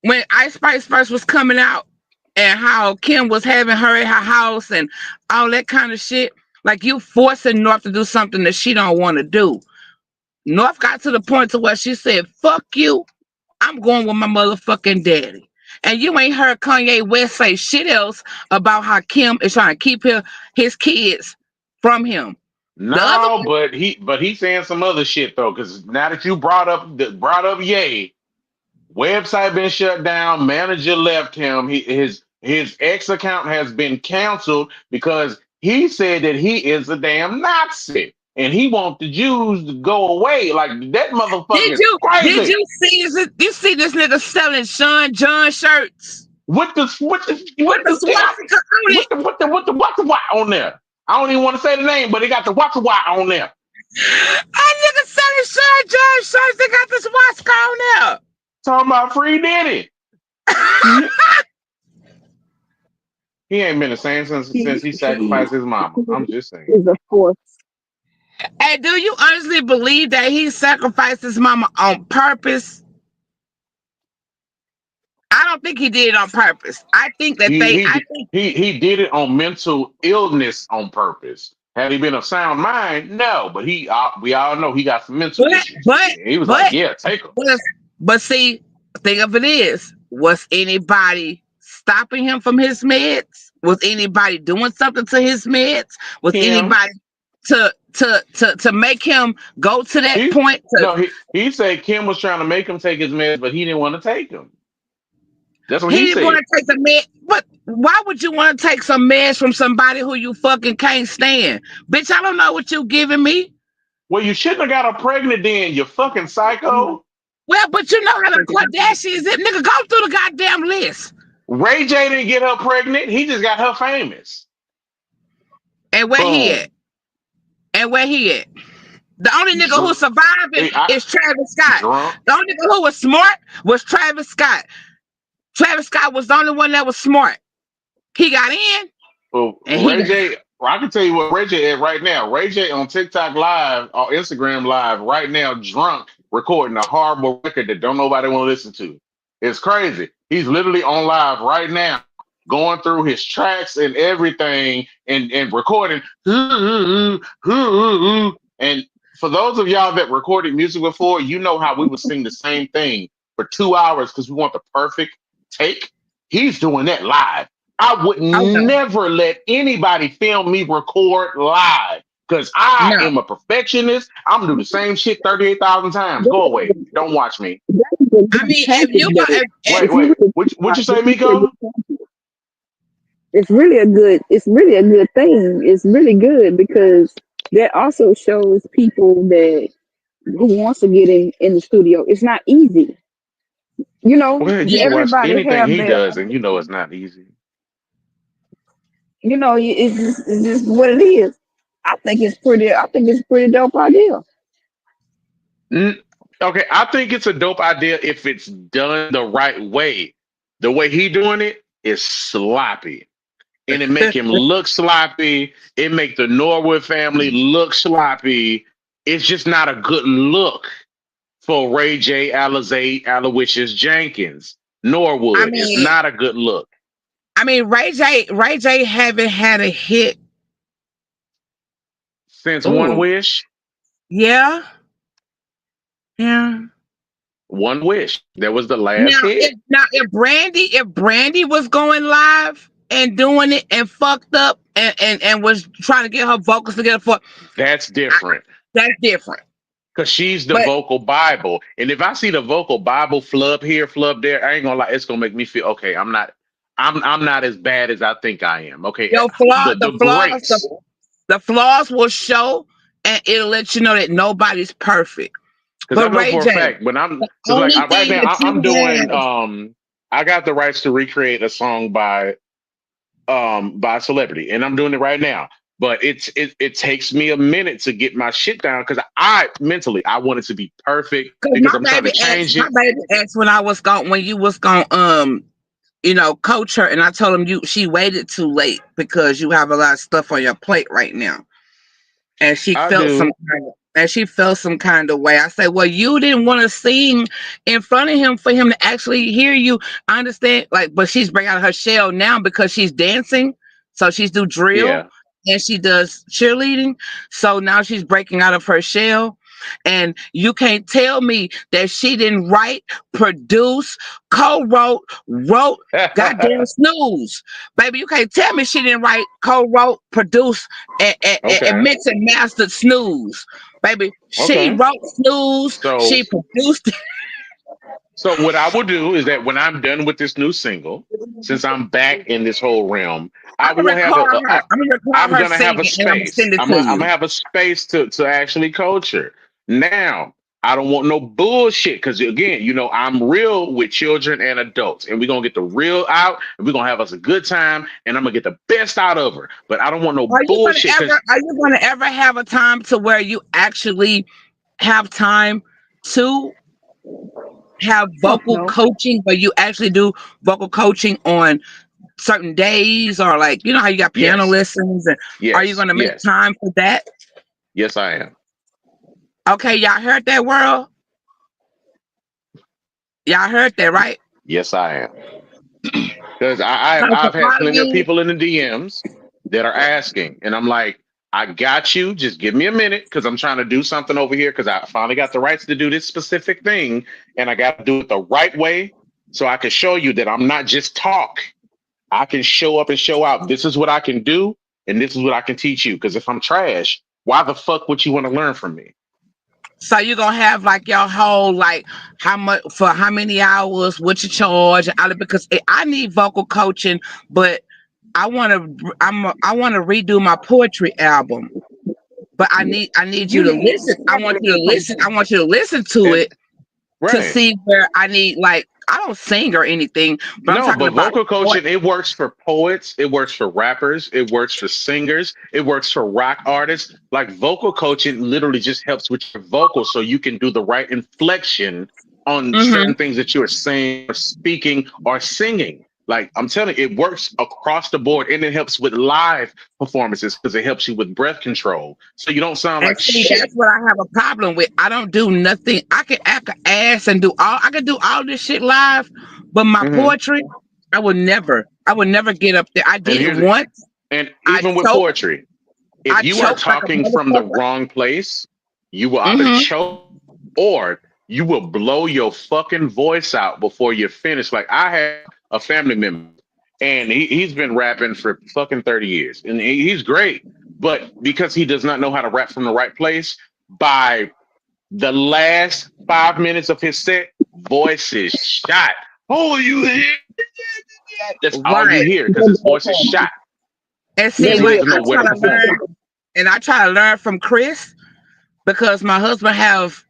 When Ice Spice first was coming out and how Kim was having her at her house and all that kind of shit. Like you forcing North to do something that she don't want to do. North got to the point to where she said, fuck you. I'm going with my motherfucking daddy. And you ain't heard Kanye West say shit else about how Kim is trying to keep his kids from him. The other No, one, but he's saying some other shit though. Because now that you brought up Ye, website been shut down. Manager left him. His ex account has been canceled because he said that he is a damn Nazi and he wants the Jews to go away. Like that motherfucker did is you did crazy. you see this? You see this nigga selling Sean John shirts With the with the with with the the swastika on it? what's the why on there? I don't even want to say the name, but they got the what's the why on there. That nigga selling Sean John shirts. They got the swastika on Talking about free Diddy. there. He ain't been the same since he He sacrificed his mama. I'm just saying. is a force. And do you honestly believe that he sacrificed his mama on purpose? I don't think he did it on purpose. I think that He they, he I di- think, he did it on mental illness on purpose. Had he been of sound mind, no. But we all know he got some mental but, issues. but, He was like, but, yeah, take him. but, but see, the thing of it is, was anybody stopping him from his meds? Was anybody doing something to his meds? Was Kim. anybody to make him go to that He point? no, he said Kim was trying to make him take his meds, but he didn't want to take them. That's what He he didn't want said. to take the med. But why would you want to take some meds from somebody who you fucking can't stand? Bitch, I don't know what you giving me. Well, you shouldn't have got her pregnant then, you fucking psycho. Well, but you know how the Kardashians is. Nigga, go through the goddamn list. Ray J didn't get her pregnant. He just got her famous. And where he at? Boom. And where he at? The only nigga who Dr- surviving is Travis Scott. drunk. The only nigga who was smart was Travis Scott. Travis Scott was the only one that was smart. He got in Well, and he Ray J, I can tell you what Ray J is right now. Ray J on TikTok Live or Instagram Live right now, drunk, recording a horrible record that don't nobody want to listen to. It's crazy. He's literally on live right now, going through his tracks and everything and recording. And for those of y'all that recorded music before, you know how we would sing the same thing for 2 hours because we want the perfect take. He's doing that live. I would Oh no, never let anybody film me record live because I no. am a perfectionist. I'm gonna do the same shit 38,000 times. Go away. Don't watch me. That is a I good mean, if package you go, though. Wait, If you wait. really What you say, it's really a Miko? good package. It's really a good thing. It's really good because that also shows people that who wants to get in the studio. It's not easy. You know, Well, you can Yeah, watch everybody anything have he their, does, and you know it's not easy. it's just what it is. I think it's a pretty dope idea. Mm, okay, I think it's a dope idea if it's done the right way. The way he doing it is sloppy, and it make him look sloppy. It make the Norwood family look sloppy. It's just not a good look for Ray J, Alizé, Aloysius Jenkins. I Norwood is mean, not a good look Ray J haven't had a hit. since One Oh, Wish. yeah, yeah. One Wish. That was the last Now, hit. if Brandy was going live and doing it and fucked up and was trying to get her vocals together for, That's I, different. that's different. Cause she's the But vocal Bible. And if I see the vocal Bible flub here, flub there, I ain't gonna lie, it's gonna make me feel okay. I'm not as bad as I think I am. Okay. your The greats. the flaws will show, and it'll let you know that nobody's perfect. Because I But know Ray for a J, fact when the because like only right thing now that I'm you doing have, I got the rights to recreate a song by a celebrity and I'm doing it right now. But it takes me a minute to get my shit down because I mentally I want it to be perfect because because I'm trying to change my it. baby asked when you was going coach her, and I told him she waited too late because you have a lot of stuff on your plate right now, and I do. she felt some kind of way. I said, well, you didn't want to sing in front of him for him to actually hear you. I understand, like, but she's breaking out of her shell now because she's dancing, so she's do drill Yeah. and she does cheerleading, so now she's breaking out of her shell. And you can't tell me that she didn't write, produce, co-wrote, wrote, goddamn snooze. Baby, you can't tell me she didn't write, co-wrote, produce, and Okay. mix and mastered snooze. Baby, she Okay. wrote snooze, So she produced it. so what I will do is that when I'm done with this new single, since I'm back in this whole realm, I will have I'm gonna record I'm her gonna have a singing and I'm gonna space. send it to I'm you. gonna have a space to actually culture. Now, I don't want no bullshit because again, I'm real with children and adults, and we're gonna get the real out, and we're gonna have us a good time, and I'm gonna get the best out of her. But I don't want no bullshit because Are you gonna ever have a time to where you actually have time to have Fuck vocal no. coaching, but you actually do vocal coaching on certain days, or like how you got piano yes, lessons, and are you yes, gonna make yes, time for that? yes, I am. Okay, y'all heard that, world? Y'all heard that, right? Yes, I am. Because I've Because a I've had lot of plenty of you, people in the DMs that are asking, and I'm like, I got you. Just give me a minute because I'm trying to do something over here because I finally got the rights to do this specific thing, and I got to do it the right way so I can show you that I'm not just talk. I can show up and show out. This is what I can do, and this is what I can teach you. Because if I'm trash, why the fuck would you want to learn from me? so you're gonna have like your whole like how much for how many hours, what you charge, because I need vocal coaching, but I want to redo my poetry album, but I need you You to need listen. I want you to listen. I coaching. want you to listen to And it to right. see where I need, like, I don't sing or anything, but I'm No, talking but about vocal what. coaching, it works for poets, it works for rappers, it works for singers, it works for rock artists. Like vocal coaching literally just helps with your vocals so you can do the right inflection on certain Hmm. things that you are saying or speaking or singing. Like I'm telling you, it works across the board and it helps with live performances because it helps you with breath control. So you don't sound And like see, shit. that's what I have a problem with. I don't do nothing. I can act an ass and do all. I can do all this shit live, but my Hmm. poetry. I would never get up there. I And did it here's once. and I even with choked. poetry, if I you are choked like a talking from the motherfucker. wrong place, you will either Mm-hmm. choke or you will blow your fucking voice out before you finish. Like I have a family member, and he's been rapping for fucking 30 years, and he's great. But because he does not know how to rap from the right place, by the last 5 minutes of his set, voice is shot. Oh, you hear? That's all you Right. hear because his voice is shot And see, because That he will like doesn't know where to perform. I try to learn from Chris because my husband have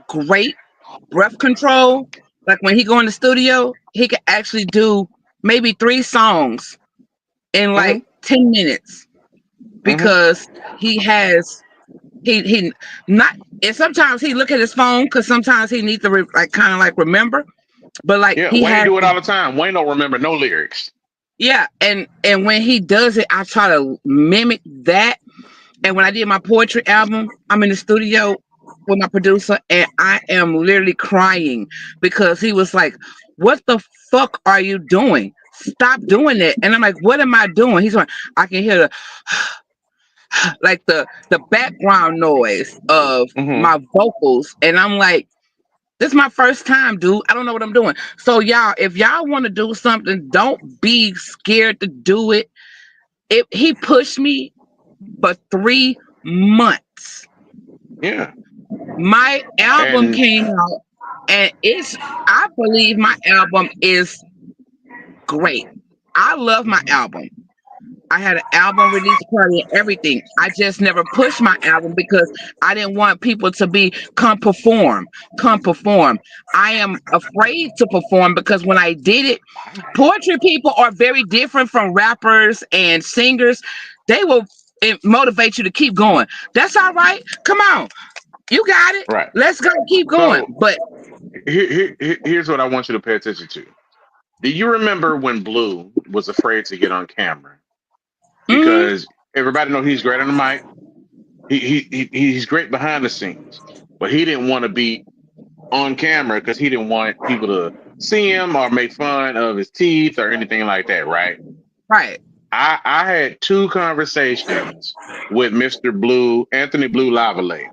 great breath control. Like when he go in the studio, he can actually do maybe 3 songs in Hmm. like 10 minutes Hmm. because he has he not and sometimes he look at his phone because sometimes he needs to like kind of like remember, but like Yeah, he Wayne has do it all the time. Wayne don't remember no lyrics. yeah, and when he does it, I try to mimic that. And when I did my poetry album, I'm in the studio with my producer, and I am literally crying because he was like, "What the fuck are you doing? Stop doing it!" And I'm like, "What am I doing?" He's like, "I can hear the like the background noise of Hmm. my vocals," and I'm like, "This is my first time, dude. I don't know what I'm doing." So y'all, if y'all want to do something, don't be scared to do it. He pushed me for 3 months. Yeah, My album and came out, and I believe my album is great. I love my album. I had an album release party and everything. I just never pushed my album because I didn't want people to be come perform. I am afraid to perform because when I did it, poetry people are very different from rappers and singers. They will motivate you to keep going. That's all right. Come on. You got it. right. Let's go. Keep going. So But here's what I want you to pay attention to. Do you remember when Blue was afraid to get on camera mhm, because everybody know he's great on the mic. He's great behind the scenes, but he didn't want to be on camera because he didn't want people to see him or make fun of his teeth or anything like that, right? right. I had two conversations with Mr. Blue, Anthony Blue Lavallee.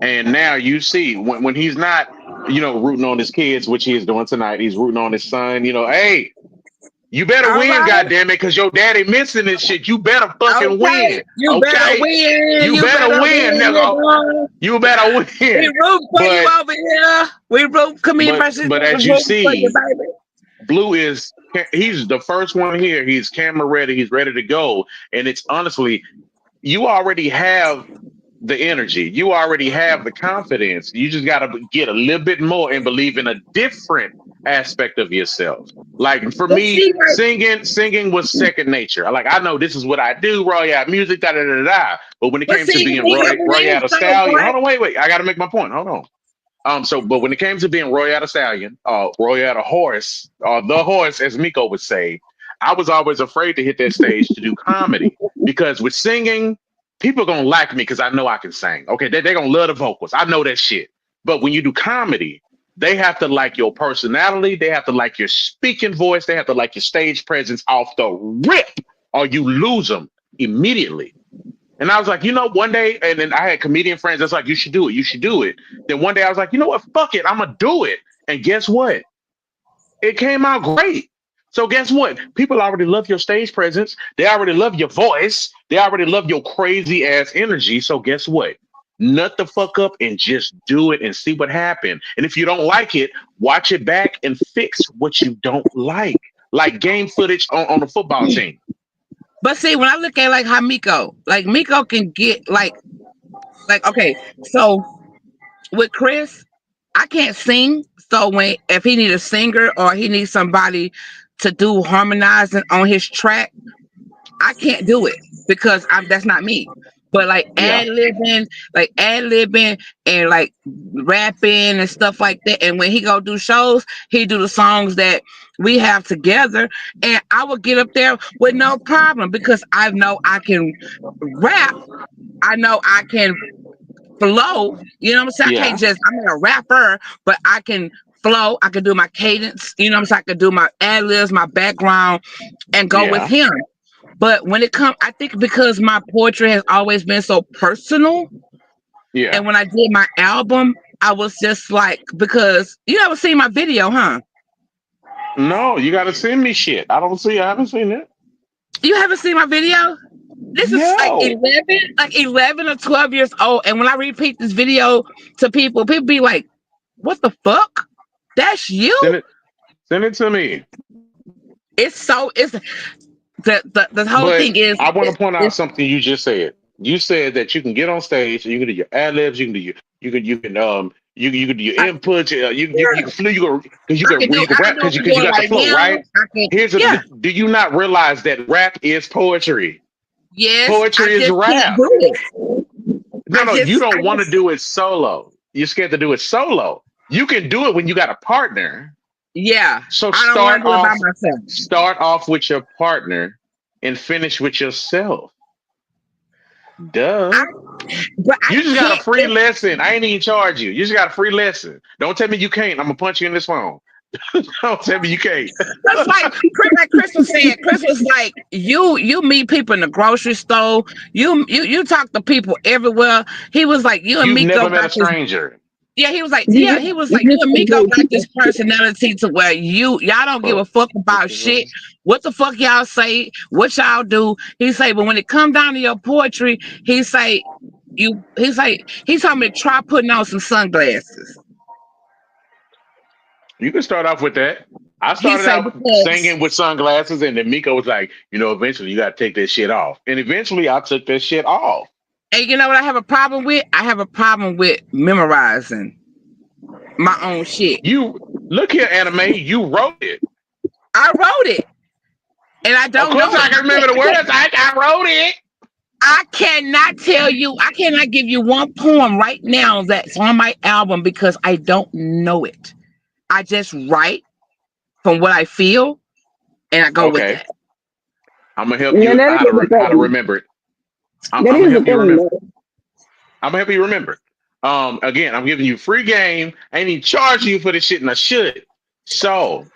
And now you see when he's not, rooting on his kids, which he is doing tonight, he's rooting on his son, hey, you better All win, right. goddammit, because your daddy missing this shit. You better fucking Okay. win. You better Okay? win. You You better better win, win, nigga. nigga. You better We win. root for you But over here. We root comedian but versus but as you root for you, see, baby. Blue he's the first one here. He's camera ready. He's ready to go. And it's honestly, you already have the energy. You already have the confidence. You just got to get a little bit more and believe in a different aspect of yourself. Like for But me, see, like, singing was second nature. Like I know this is what I do, Royale music, da da da da. But when it but came to see, being when they Royale song, Stallion, right? hold on, wait, I got to make my point. Hold on. But when it came to being Royale Stallion, Royale Horse, or the horse, as Miko would say, I was always afraid to hit that stage to do comedy because with singing, people gonna like me because I know I can sing. Okay, they're gonna love the vocals. I know that shit. But when you do comedy, they have to like your personality. They have to like your speaking voice. They have to like your stage presence off the rip, or you lose them immediately. And I was like, one day, and then I had comedian friends that's like, you should do it. You should do it. Then one day I was like, you know what? Fuck it. I'm going to do it. And guess what? It came out great. So guess what? People already love your stage presence. They already love your voice. They already love your crazy ass energy. So guess what? Nut the fuck up and just do it and see what happened. And if you don't like it, watch it back and fix what you don't like game footage on the football team. But see, when I look at like Miko can get like okay, so with Chris, I can't sing. So when if he need a singer or he needs somebody to do harmonizing on his track, I can't do it because that's not me. But Yeah. like ad libbing and like rapping and stuff like that. And when he go do shows, he do the songs that we have together. And I will get up there with no problem because I know I can rap. I know I can flow. You know what I'm saying? I can't Yeah. just I'm not a rapper, but I can flow. I could do my cadence. You know what I'm saying? I could do my ad libs, my background, and go with Yeah. him. But when it comes, I think because my poetry has always been so personal, Yeah. and when I did my album, I was just like, because you never seen my video, huh? No, you got to send me shit. I haven't seen it. You haven't seen my video? This is like No. 11 or 12 years old. And when I repeat this video to people be like, what the fuck? That's you? Send it. Send it to me. It's the whole But thing is I want to point out it's something you just said. You said that you can get on stage and you can do your ad libs. You can do your I, inputs. You yeah, can flow. You can I can rap do it. because I can do you it got the right flow, now. right? I can, Here's a. yeah, Do you not realize that rap is poetry? yes, I Poetry is just can't rap. do it. No, no, you I don't want to just do it solo. You're scared to do it solo. You can do it when you got a partner. yeah. So I don't want to do it by myself. start off with your partner and finish with yourself. I Duh. but I You just got a can't free lesson. I ain't even charge you. You just got a free lesson. Don't tell me you can't. I'm gonna punch you in this phone. Don't tell me you can't. That's like Chris was saying. Chris was like, you meet people in the grocery store. You talk to people everywhere. He was like, you and You've Miko never met a got this. stranger. Yeah, he was like, You yeah, just he was you like, you just and can't Miko do got people. this personality to where y'all don't give a Well, fuck this about is shit. What the fuck y'all say? What y'all do? He say, but when it come down to your poetry, he say, he told me to try putting on some sunglasses. you can start off with that. I He started say out because singing with sunglasses, and then Miko was like, eventually you got to take that shit off. And eventually I took that shit off. and you know what I have a problem with? I have a problem with memorizing my own shit. You look here, anime. You wrote it. I wrote it and I Of don't course, know it. I can remember the words. I wrote it. I cannot tell you, I cannot give you one poem right now that's on my album because I don't know it. I just write from what I feel and I go with Okay, that. I'm gonna help Now you that is a how to thing. remember it. That I'm gonna is a help you thing, remember. though. I'm gonna help you remember. Again, I'm giving you free game. I ain't even charge you for this shit, and I should. So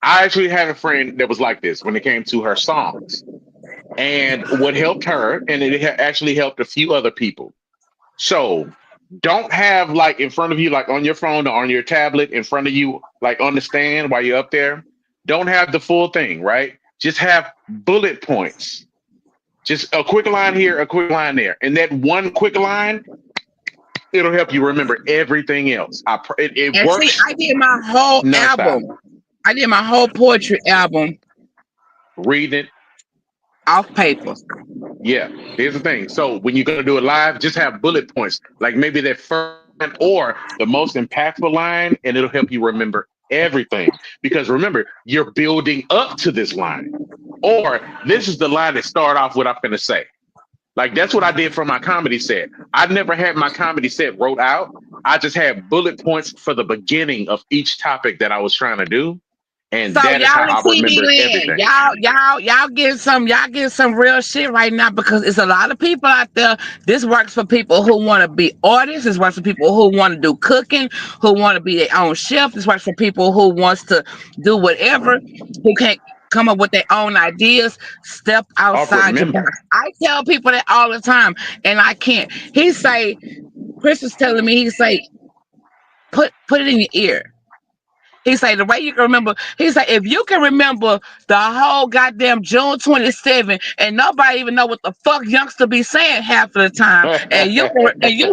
I actually had a friend that was like this when it came to her songs, and what helped her, and it actually helped a few other people. So don't have like in front of you, like on your phone or on your tablet in front of you, like on the stand while you're up there. Don't have the full thing, right? Just have bullet points. Just a quick line here, a quick line there. And that one quick line, it'll help you remember everything else. It And see, works I did my whole nonstop. album. I did my whole poetry album Reading it. off paper. Yeah. Here's the thing. So when you're going to do it live, just have bullet points, like maybe that first line or the most impactful line, and it'll help you remember everything. Because remember, you're building up to this line. Or this is the line that start off what I'm going to say. Like that's what I did for my comedy set. I never had my comedy set wrote out. I just had bullet points for the beginning of each topic that I was trying to do. And So that is y'all how in I TV remembered land, everything. y'all get some real shit right now because it's a lot of people out there. This works for people who want to be artists. This works for people who want to do cooking, who want to be their own chef. This works for people who wants to do whatever, who can't come up with their own ideas. Step Awkward outside your box. member. I tell people that all the time, and I can't. He say, Chris was telling me, he say, put it in your ear. He say the way you can remember. He say if you can remember the whole goddamn June 27 and nobody even know what the fuck youngster be saying half of the time, and you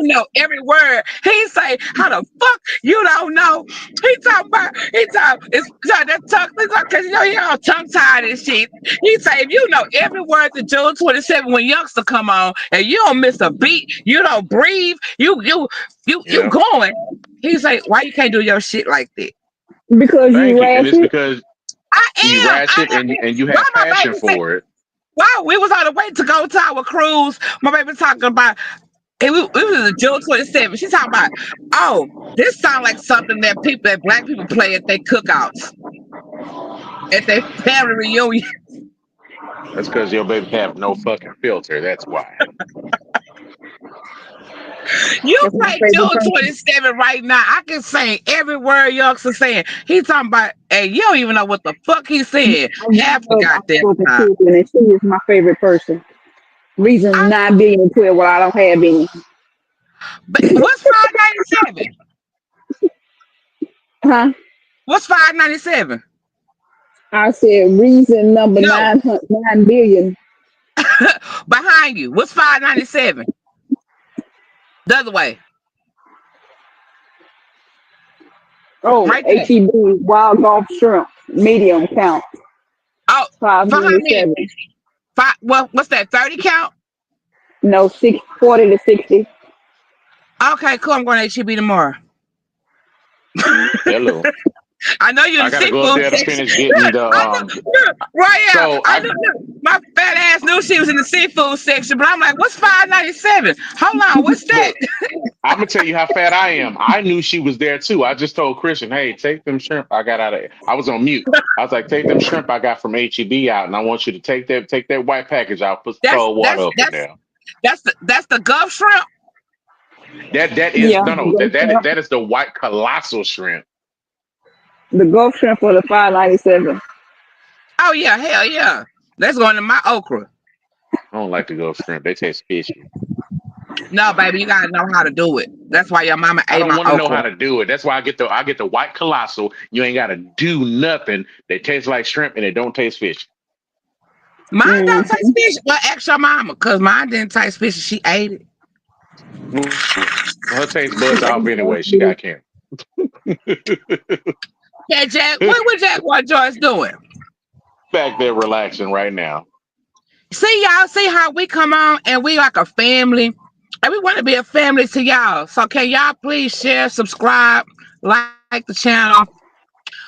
know every word. He say how the fuck you don't know? He talk it's that tongue because you know he all tongue tied and shit. He say if you know every word to June 27 when youngster come on and you don't miss a beat, you don't breathe, you Yeah. going. He's like why you can't do your shit like that? Because you Thank you. And it's ratchet. because I you am. ratchet and you Why have my passion baby say? for it. Wow, we was on the way to go to our cruise. My baby talking about. We was in June 27. She talking about. Oh, this sound like something that black people play at their cookouts, at their family reunion. That's because your baby have no fucking filter. That's why. You That's my play favorite June person. 27 right now. I can sing every word Youngster saying. He talking about, hey, you don't even know what the fuck he said half the I goddamn love the time. children, and she is my favorite person. Reason I, 9 billion and 12. Well, I don't have any. but what's 597? Huh? What's 597? I said reason number No, 9 billion. behind you. What's 597? The other way. Oh, Right there. HEB wild golf shrimp medium count Oh, five for how ninety many? seven. Five, well, what's that? 30 count? No, 640 to 60. Okay, cool. I'm going to HEB tomorrow. Hello. I know you're in I the gotta go up seafood there to section. finish getting Look, the I know, look, right here. so I know, look, my fat ass knew she was in the seafood section, but I'm like, what's 597? Hold on, what's that? look, I'm gonna tell you how fat I am. I knew she was there too. I just told Christian, hey, take them shrimp I got out of I was on mute. I was like, take them shrimp I got from HEB out, and I want you to take that white package out, put some That's cold water that's up in that's there. that's the Gulf shrimp. That is Yeah, no that is the white colossal shrimp. the Gulf shrimp for the 597. Oh yeah, hell yeah. That's going to my okra. I don't like to go shrimp. They taste fishy. No, baby, you gotta know how to do it. That's why your mama I ate don't my want to know okra. how to do it. That's why I get the white colossal. You ain't gotta do nothing. They taste like shrimp and they don't taste fishy. Mine don't taste Mm-hmm. fishy. Well, ask your mama, cause mine didn't taste fishy. She ate it. Her taste buds off anyway. She got cancer. Yeah, Jack. What was Jaguar Joyce doing? Back there relaxing right now. See y'all. See how we come on and we like a family, and we want to be a family to y'all. So can y'all please share, subscribe, like the channel,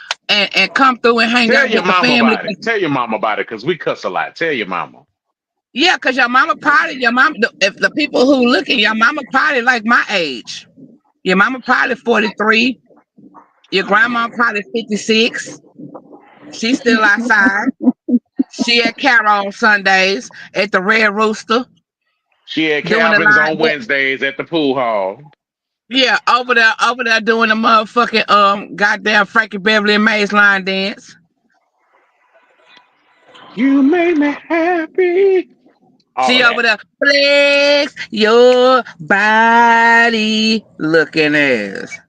and come through and hang out Tell with the your mama family. about it. Tell your mama about it because we cuss a lot. Tell your mama. Yeah, cause your mama probably if the people who looking, your mama probably like my age. Your mama probably 43. Your grandma probably 56. She's still outside. She at Carol on Sundays at the Red Rooster She had doing the Calvin's on line. Wednesdays at the pool hall. Yeah, over there doing the motherfucking goddamn Frankie Beverly and Maze line dance. You made me happy. All She of over that. there flex your body looking ass.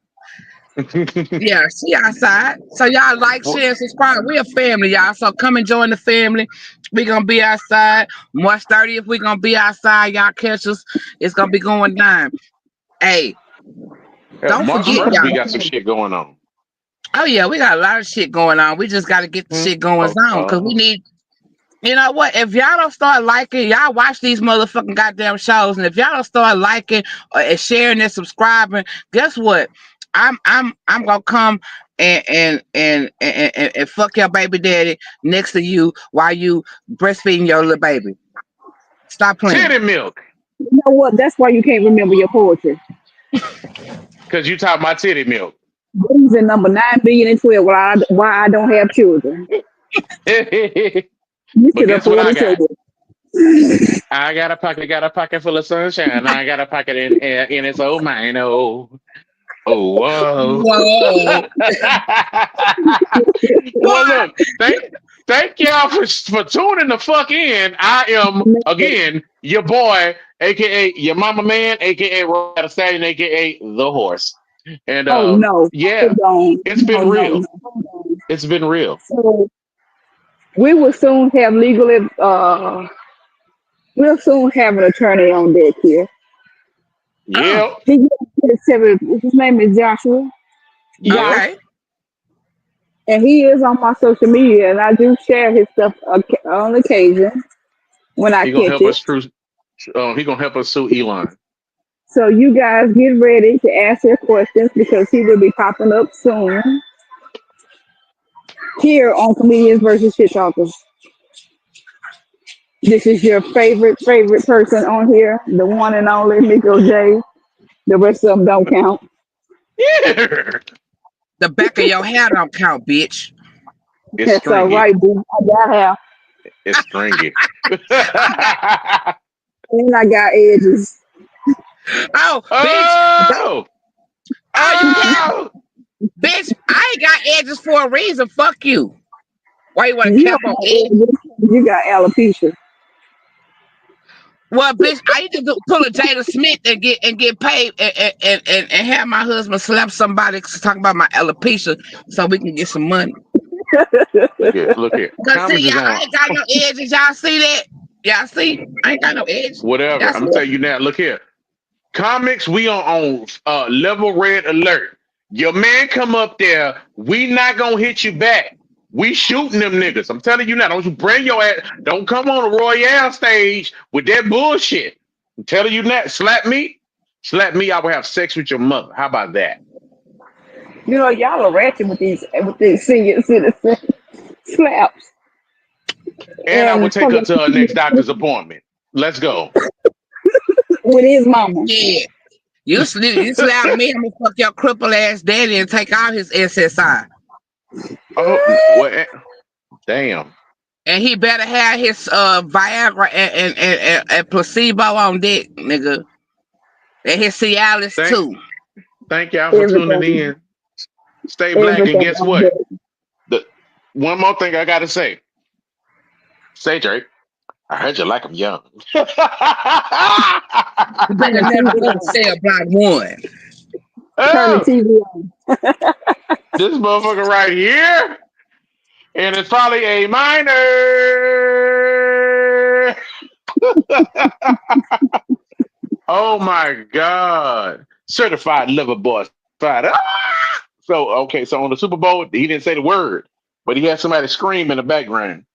Yeah, she outside. So y'all like, Well, share, subscribe. We a family, y'all. So come and join the family. We gonna be outside. March 30th, we gonna be outside. Y'all catch us. It's gonna be going down. Hey, don't March forget, 1st, we y'all. got some shit going on. Oh yeah, we got a lot of shit going on. We just gotta get the Hmm? shit going Oh, on. Cause we need, you know what? If y'all don't start liking, y'all watch these motherfucking goddamn shows, and if y'all don't start liking and sharing and subscribing, guess what? I'm gonna come and fuck your baby daddy next to you while you breastfeeding your little baby. Stop playing. titty milk. You know what? That's why you can't remember your poetry. Because you taught my titty milk. Reason number 9 billion and 12. Why I don't have children. You But should guess what afford I a got? child. I got a pocket full of sunshine. I got a pocket in its old mine. Oh, whoa. Whoa. Well, Boy, look, thank y'all for tuning the fuck in. I am again your boy, aka your mama man, aka Rada Stallion, aka the horse. And Oh no, yeah, hold on. it's No, been no, real. no. Hold on. It's been real. So we will soon have legally we'll soon have an attorney on deck here. oh, Yep, His name is Joshua. yep. Josh. okay. And he is on my social media and I do share his stuff on occasion when I He gonna catch help it. us through. He gonna help us sue Elon. So you guys get ready to ask your questions because he will be popping up soon here on Comedians versus Shit Talkers. This is your favorite person on here, the one and only Miko J. The rest of them don't count. Yeah, The back of your hair don't count, bitch. it's That's all stringy. right, boo. I got hair It's stringy. and I got edges. Oh, bitch. Oh, Oh, you can't. oh. Bitch, I ain't got edges for a reason. Fuck you. Why you want to You cap don't on got edge? edges. You got alopecia. Well, bitch, I need to pull a Jada Smith and get paid and have my husband slap somebody talking about my alopecia so we can get some money. Look here, look here. Cause Comments see, is y'all, I on ain't got no edges. Y'all see that? Y'all see? I ain't got no edge. whatever. Y'all I'm see gonna that? tell you now. Look here. Comics, we on level red alert. Your man come up there, we not gonna hit you back. We shooting them niggas. I'm telling you now. Don't you bring your ass. Don't come on the Royale stage with that bullshit. I'm telling you that. Slap me. I will have sex with your mother. How about that? You know, y'all are ratchet with these senior citizen slaps And I will and take her fucking to her next doctor's appointment. Let's go. with his mama. Yeah. You slap me, I'm gonna fuck your cripple ass daddy and take out his SSI. Oh, what? Damn. And he better have his Viagra and placebo on deck, nigga. And his Cialis Thank, too. thank y'all for tuning Everything, in. Stay black, and everything guess on what? deck. The one more thing I gotta say. Say, Drake. I heard you like them young. this You Turn better the never TV go to on. cell block one. Turn the oh, TV on. this motherfucker right here, and it's probably a minor. Oh my god, certified lover boy. Certified. So okay, so on the Super Bowl, he didn't say the word, but he had somebody scream in the background.